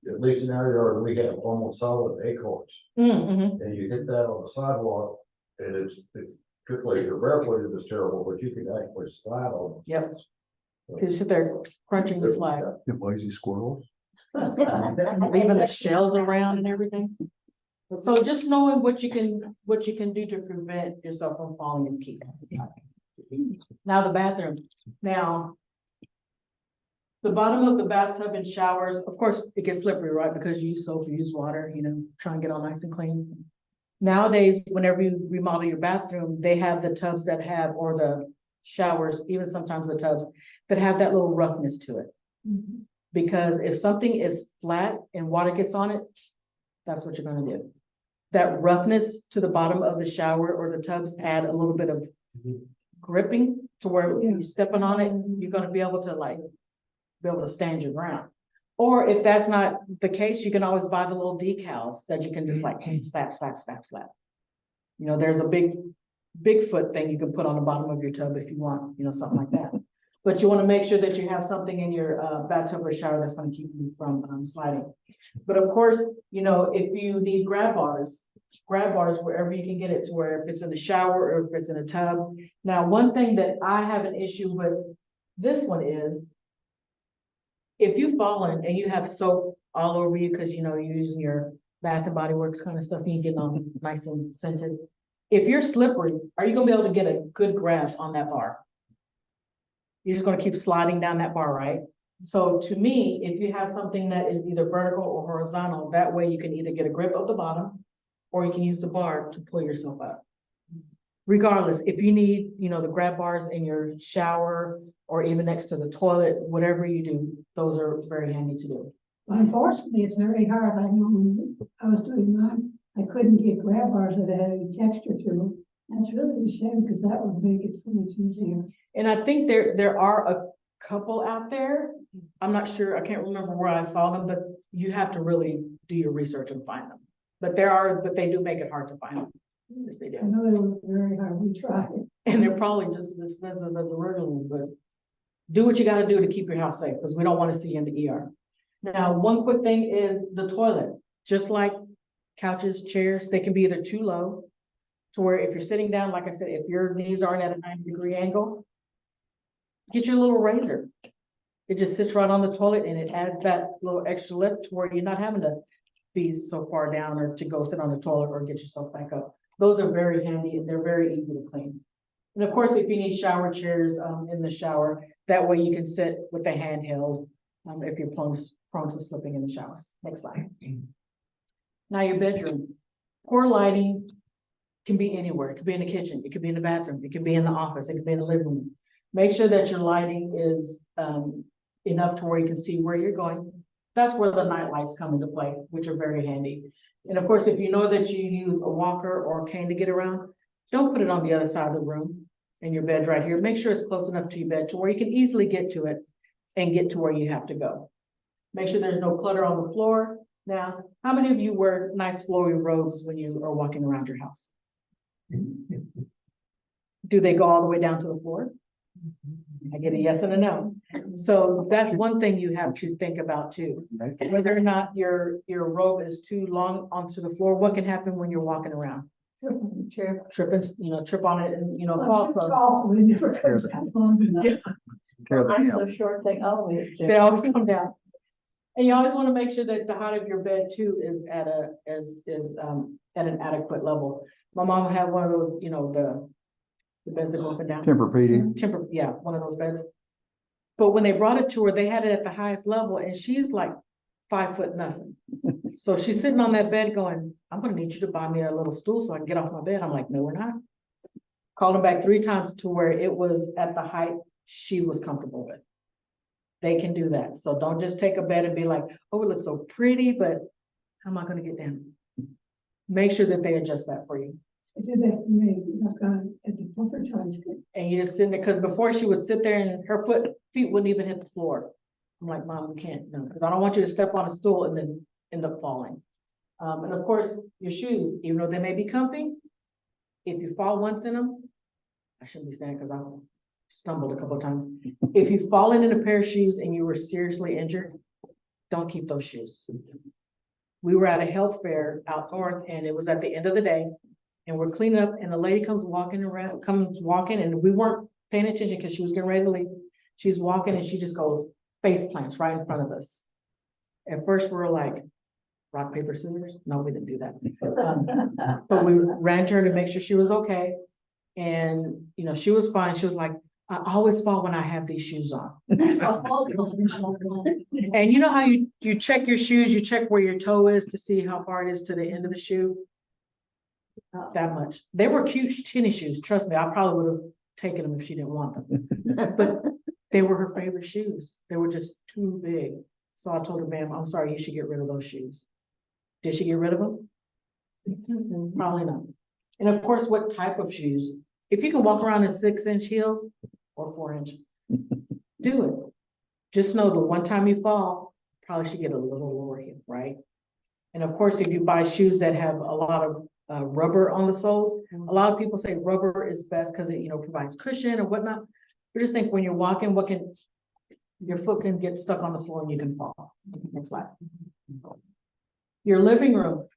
at least in our yard, we have almost solid acorns. Mm-hmm. And you hit that on the sidewalk, and it's particularly if you're barefooted, it's terrible, but you can actually slide on them. Yep. You sit there crunching your slide, Them lazy squirrels. leaving the shells around and everything. So just knowing what you can do to prevent yourself from falling is key. Now the bathroom. Now, the bottom of the bathtub and showers, of course, it gets slippery, right? Because you use soap, you use water, try and get all nice and clean. Nowadays, whenever you remodel your bathroom, they have the tubs that have, or the showers, even sometimes the tubs that have that little roughness to it. Mm-hmm. Because if something is flat and water gets on it, that's what you're gonna do. That roughness to the bottom of the shower or the tubs add a little bit of gripping to where you're stepping on it, you're gonna be able to stand your ground. Or if that's not the case, you can always buy the little decals that you can just slap, slap, slap, slap. There's a Bigfoot thing you can put on the bottom of your tub if you want, something like that. But you want to make sure that you have something in your bathtub or shower that's going to keep you from sliding. But of course, if you need grab bars wherever you can get it, to where if it's in the shower or if it's in a tub. Now, one thing that I have an issue with this one is, if you've fallen and you have soap all over you because you're using your Bath and Body Works kind of stuff and you're getting all nice and scented. If you're slippery, are you gonna be able to get a good grasp on that bar? You're just gonna keep sliding down that bar, right? So to me, if you have something that is either vertical or horizontal, that way you can either get a grip of the bottom or you can use the bar to pull yourself up. Regardless, if you need, the grab bars in your shower or even next to the toilet, whatever you do, those are very handy to do. Unfortunately, it's very hard. I know when I was doing mine, I couldn't get grab bars that had any texture to them. That's really a shame because that would make it so much easier. And I think there are a couple out there. I'm not sure, I can't remember where I saw them, but you have to really do your research and find them. But they do make it hard to find them. Yes, they do. I know they were very hard. We tried. And they're probably just as expensive as the original ones, but do what you gotta do to keep your house safe, because we don't want to see you in the ER. Now, one quick thing is the toilet. Just like couches, chairs, they can be either too low to where if you're sitting down, like I said, if your knees aren't at a 90-degree angle, get your little razor. It just sits right on the toilet and it adds that little extra lift to where you're not having to be so far down or to go sit on the toilet or get yourself back up. Those are very handy and they're very easy to clean. And of course, if you need shower chairs in the shower, that way you can sit with the handheld if you're prone to slipping in the shower. Next slide. Now your bedroom. Poor lighting can be anywhere. It could be in the kitchen. It could be in the bathroom. It could be in the office. It could be in the living room. Make sure that your lighting is enough to where you can see where you're going. That's where the night lights come into play, which are very handy. And of course, if you know that you use a walker or a cane to get around, don't put it on the other side of the room and your bed right here. Make sure it's close enough to your bed to where you can easily get to it and get to where you have to go. Make sure there's no clutter on the floor. Now, how many of you wear nice flowy robes when you are walking around your house? Do they go all the way down to the floor? I get a yes and a no. So that's one thing you have to think about too. Whether or not your robe is too long onto the floor, what can happen when you're walking around? Trip and, trip on it and, fall from. I'm so short, they always do. They always come down. And you always want to make sure that the height of your bed too is at at an adequate level. My mom had one of those, the beds that go up and down. Tempur-Pedic. Yeah, one of those beds. But when they brought it to her, they had it at the highest level and she's like 5 foot nothing. So she's sitting on that bed going, I'm gonna need you to buy me a little stool so I can get off my bed. I'm like, no, we're not. Called them back 3 times to where it was at the height she was comfortable with. They can do that. So don't just take a bed and be like, oh, it looks so pretty, but how am I gonna get down? Make sure that they adjust that for you. I did that for me, I've gone at the proper times. And you just sitting there, because before she would sit there and her feet wouldn't even hit the floor. I'm like, Mom, we can't, no, because I don't want you to step on a stool and then end up falling. And of course, your shoes, even though they may be comfy, if you fall once in them, I shouldn't be saying because I stumbled a couple of times. If you've fallen in a pair of shoes and you were seriously injured, don't keep those shoes. We were at a health fair out north and it was at the end of the day and we're cleaning up and the lady comes walking and we weren't paying attention because she was getting ready to leave. She's walking and she just goes face plants right in front of us. At first we were like, rock, paper, scissors. No, we didn't do that. But we ran to her to make sure she was okay. And, she was fine. She was like, I always fall when I have these shoes on. And you know how you check your shoes, you check where your toe is to see how far it is to the end of the shoe? That much. They were cute tennis shoes. Trust me, I probably would have taken them if she didn't want them. But they were her favorite shoes. They were just too big. So I told her, ma'am, I'm sorry, you should get rid of those shoes. Did she get rid of them? Probably not. And of course, what type of shoes? If you can walk around in 6-inch heels or 4-inch, do it. Just know the one time you fall, probably should get a little lower heel, right? And of course, if you buy shoes that have a lot of rubber on the soles, a lot of people say rubber is best because it, provides cushion or whatnot. But just think when you're walking, your foot can get stuck on the floor and you can fall. Next slide. Your living room.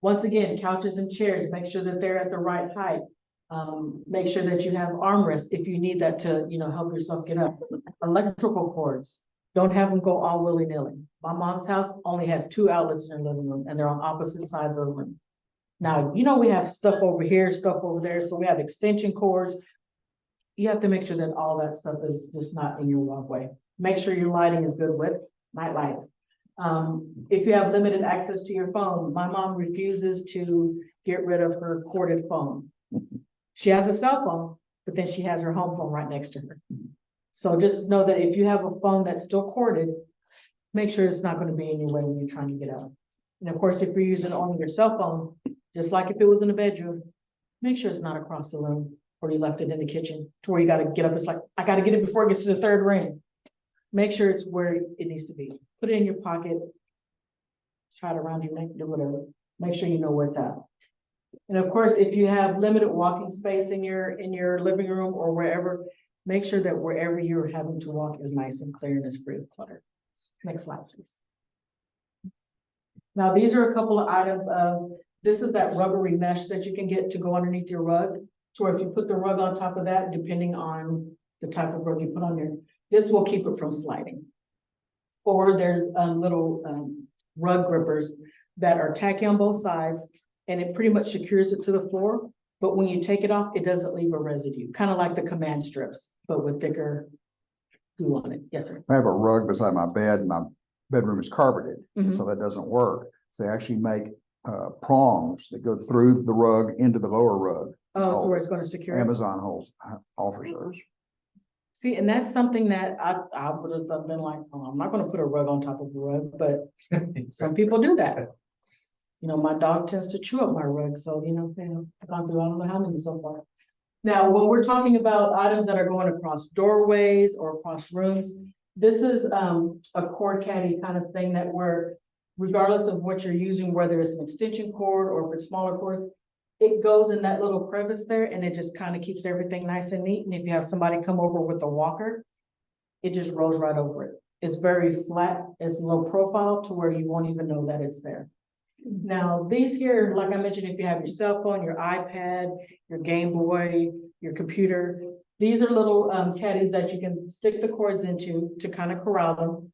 Once again, couches and chairs, make sure that they're at the right height. Make sure that you have armrests if you need that to, help yourself get up. Electrical cords, don't have them go all willy-nilly. My mom's house only has 2 outlets in her living room and they're on opposite sides of the room. Now, we have stuff over here, stuff over there. So we have extension cords. You have to make sure that all that stuff is just not in your walkway. Make sure your lighting is good with night lights. If you have limited access to your phone, my mom refuses to get rid of her corded phone. She has a cell phone, but then she has her home phone right next to her. So just know that if you have a phone that's still corded, make sure it's not going to be in your way when you're trying to get out. And of course, if you're using only your cell phone, just like if it was in a bedroom, make sure it's not across the room or you left it in the kitchen to where you got to get up. It's like, I got to get it before it gets to the 3rd ring. Make sure it's where it needs to be. Put it in your pocket, tie it around your neck, do whatever. Make sure you know where it's at. And of course, if you have limited walking space in your living room or wherever, make sure that wherever you're having to walk is nice and clear and is free of clutter. Next slide, please. Now, these are a couple of items of, this is that rubbery mesh that you can get to go underneath your rug. So if you put the rug on top of that, depending on the type of rug you put on there, this will keep it from sliding. Or there's little rug grippers that are tacky on both sides and it pretty much secures it to the floor. But when you take it off, it doesn't leave a residue, kind of like the command strips, but with thicker glue on it. Yes, sir. I have a rug beside my bed and my bedroom is carpeted, Mhm. so that doesn't work. So they actually make prongs that go through the rug into the lower rug. Oh, where it's going to secure it. Amazon offers those. See, and that's something that I would have been like, oh, I'm not going to put a rug on top of a rug, but some people do that. My dog tends to chew up my rug, so I've gone through I don't know how many so far. Now, when we're talking about items that are going across doorways or across rooms, this is a cord caddy kind of thing that regardless of what you're using, whether it's an extension cord or if it's smaller cords, it goes in that little crevice there and it just kind of keeps everything nice and neat. And if you have somebody come over with a walker, it just rolls right over it. It's very flat, it's low profile to where you won't even know that it's there. Now, these here, like I mentioned, if you have your cell phone, your iPad, your Game Boy, your computer, these are little caddies that you can stick the cords into to kind of corral them.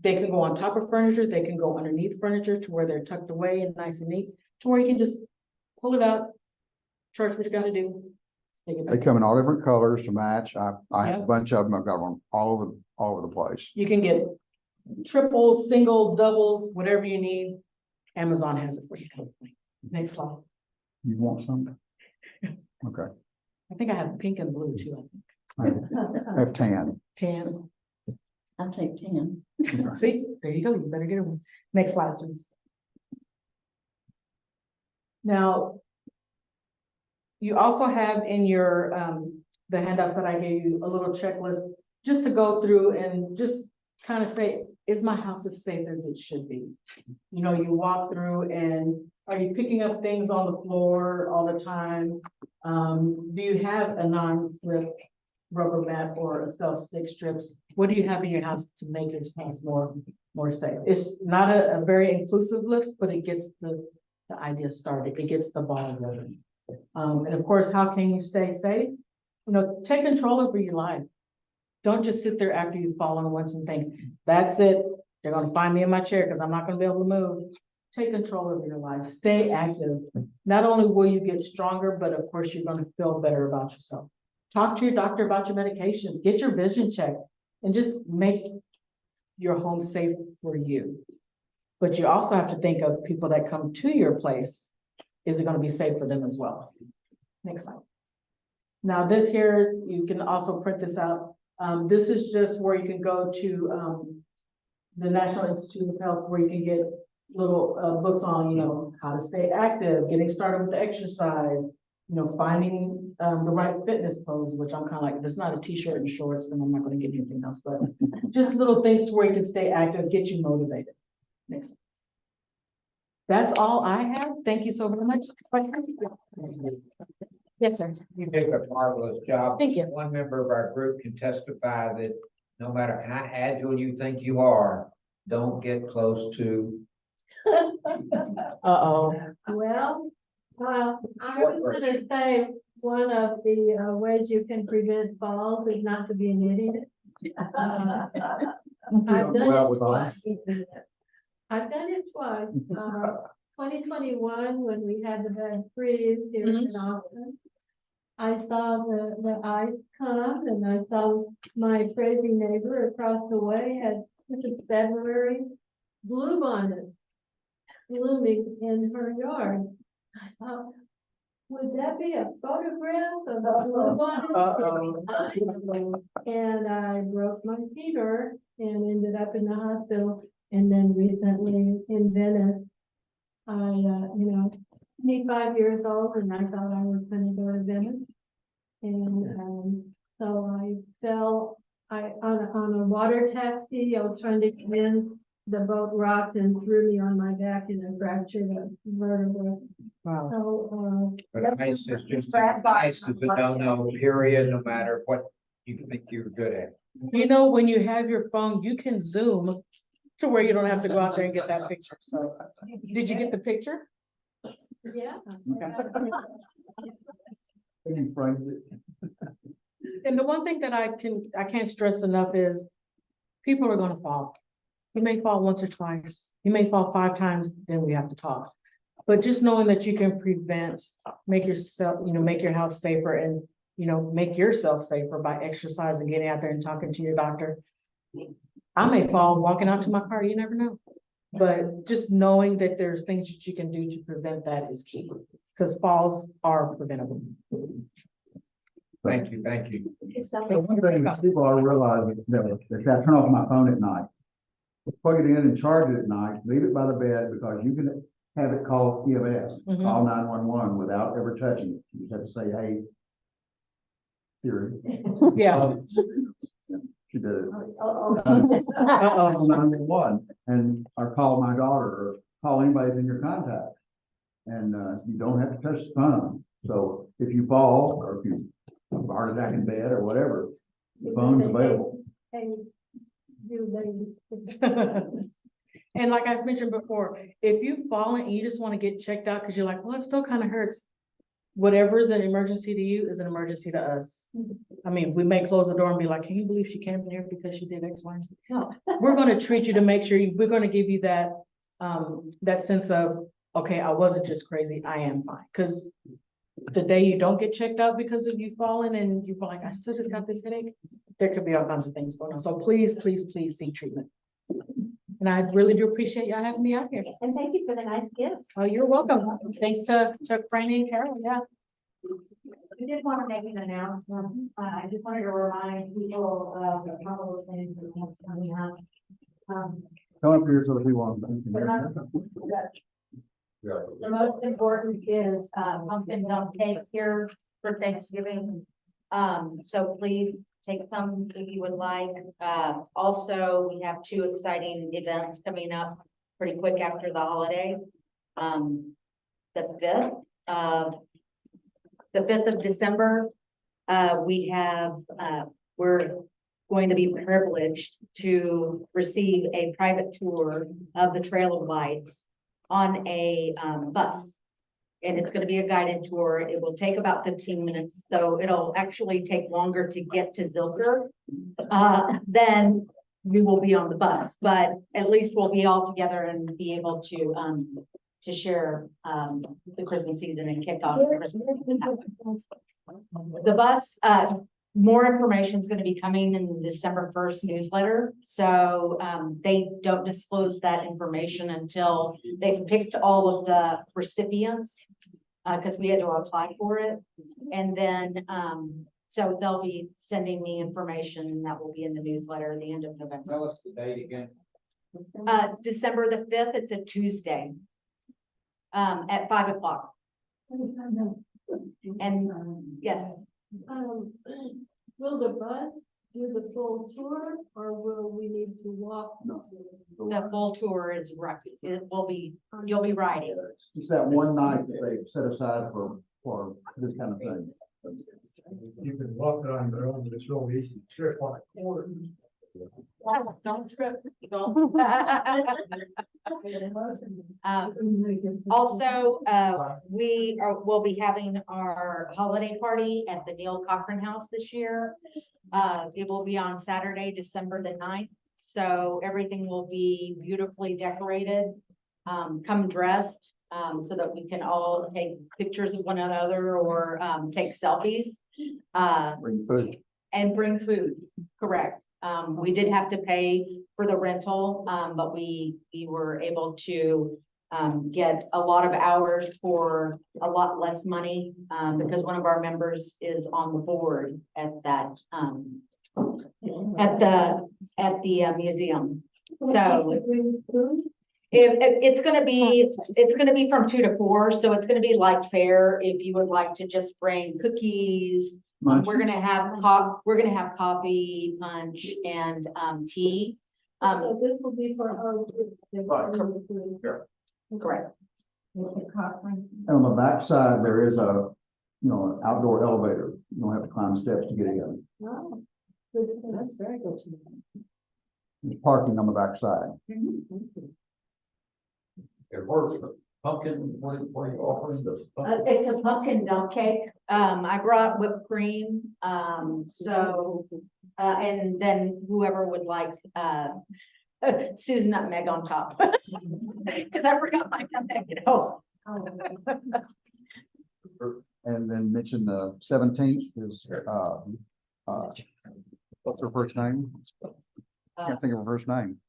They can go on top of furniture, they can go underneath furniture to where they're tucked away and nice and neat, to where you can just pull it out, charge what you gotta do. Take it They back. come in all different colors to match. I have a Yep. bunch of them. I've got one all over the place. You can get triples, single, doubles, whatever you need. Amazon has it for you. Next slide. You want some? Okay. I think I have pink and blue too, I think. I have 10. 10. I'll take 10. See, there you go. You better get one. Next slide, please. Now, you also have in your, the handouts that I gave you, a little checklist just to go through and just kind of say, is my house as safe as it should be? You know, you walk through and are you picking up things on the floor all the time? Do you have a non-slip rubber mat or a self-stick strips? What do you have in your house to make your house more safe? It's not a very inclusive list, but it gets the idea started. It gets the ball rolling. And of course, how can you stay safe? You know, take control over your life. Don't just sit there after you've fallen once and think, that's it. They're going to find me in my chair because I'm not going to be able to move. Take control of your life. Stay active. Not only will you get stronger, but of course, you're going to feel better about yourself. Talk to your doctor about your medication. Get your vision checked and just make your home safe for you. But you also have to think of people that come to your place. Is it going to be safe for them as well? Next slide. Now this here, you can also print this out. This is just where you can go to the National Institute of Health, where you can get little books on, you know, how to stay active, getting started with the exercise, you know, finding the right fitness pose, which I'm kind of like, if it's not a t-shirt and shorts, then I'm not going to get anything else, but just little things to where you can stay active, get you motivated. Next. That's all I have. Thank you so very much. Questions? Yes, sir. You did a marvelous job. Thank you. One member of our group can testify that no matter how agile you think you are, don't get close to. Uh-oh. Well, I was gonna say, one of the ways you can prevent falls is not to be an idiot. I've done Well, it with twice. I've done it twice. 2021, when we had the bad freeze here in Austin, I saw the ice come, and I saw my crazy neighbor across the way had February bluebonnet blooming in her yard. I thought, would that be a photograph of a bluebonnet? And I broke my femur and ended up in the hospital. And then recently in Venice, I, 25 years old, and I thought I was going to go to Venice. And so I fell on a water taxi. I was trying to get in. The boat rocked and threw me on my back, and I fractured a vertebra. Wow. So, But ice is just, ice is a no-no, period, no matter what you think you're good at. You know, when you have your phone, you can zoom to where you don't have to go out there and get that picture. So, did you get the picture? yeah. And the one thing that I can't stress enough is people are going to fall. You may fall once or twice. You may fall 5 times, then we have to talk. But just knowing that you can prevent, make yourself, make your house safer and, make yourself safer by exercising, getting out there and talking to your doctor. I may fall walking out to my car, you never know. But just knowing that there's things that you can do to prevent that is key, because falls are preventable. Thank you, thank you. So one thing that people are realizing that if I turn off my phone at night, plug it in and charge it at night, leave it by the bed, because you can have it call EMS, call 911 without ever touching it. You just have to say, hey, Siri. Yeah. She did it. Uh-oh. 911 and or call my daughter or call anybody that's in your contact. And, you don't have to touch the phone. So if you fall or if you have a heart attack in bed or whatever, the phone's available. Hey, you lady. And like I mentioned before, if you've fallen and you just want to get checked out because you're like, well, it still kind of hurts. Whatever is an emergency to you is an emergency to us. I mean, we may close the door and be like, can you believe she came in here because she did X, Y, and Z? No, we're going to treat you to make sure we're going to give you that, that sense of, okay, I wasn't just crazy, I am fine. Because the day you don't get checked out because of you falling and you're like, I still just got this headache, there could be all kinds of things going on. So please, please, please seek treatment. And I really do appreciate y'all having me out here. And thank you for the nice gifts. Oh, you're welcome. Thanks to Franny and Carol, yeah. We did want to make an announcement. I just wanted to remind people of a couple of things that we have coming up. Come up here so that we want. The most important is pumpkin dump cake here for Thanksgiving. So please take some if you would like. Also, we have 2 exciting events coming up pretty quick after the holiday. The 5th of December, we're going to be privileged to receive a private tour of the Trail of Lights on a bus. And it's going to be a guided tour. It will take about 15 minutes, so it'll actually take longer to get to Zilker than we will be on the bus. But at least we'll be all together and be able to share the Christmas season and kick off the Christmas. The bus, more information is going to be coming in the December 1st newsletter. So they don't disclose that information until they've picked all of the recipients, because we had to apply for it. And then, so they'll be sending me information that will be in the newsletter at the end of November. Tell us the date again. December the 5th, it's a Tuesday, at 5 o'clock. And yes. Will the bus do the full tour or will we need to walk? The full tour is right. It will be, you'll be riding. It's that one night that they set aside for this kind of thing. You can walk it on your own, but it's real easy. Trip on a quarter. Don't trip. Also, we'll be having our holiday party at the Neil Cochran House this year. It will be on Saturday, December the 9th. So everything will be beautifully decorated. Come dressed, so that we can all take pictures of one another or take selfies. Bring food. And bring food, correct. We did have to pay for the rental, but we were able to get a lot of hours for a lot less money, because one of our members is on the board at that at the museum. So it's going to be from 2 to 4, so it's going to be like fair. If you would like to just bring cookies. We're gonna have coffee, punch, and tea. So this will be for our group. Correct. And on the back side, there is a, an outdoor elevator. You don't have to climb steps to get in. Wow. That's very good to know. There's parking on the back side. It works. Pumpkin, what are you offering? It's a pumpkin dump cake. I brought whipped cream. And then whoever would like, Susan nutmeg on top. Because I forgot my nutmeg at home. And then mention the 17th is, what's her first name? Can't think of her first name.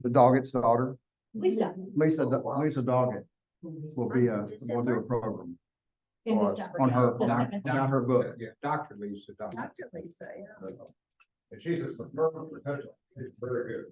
The Doggett's daughter. Lisa. Lisa Doggett will be we'll do a program In for us December. on her book. Yeah, Dr. Lisa. Dr. Lisa, yeah. And she's a suburban potential. It's very good.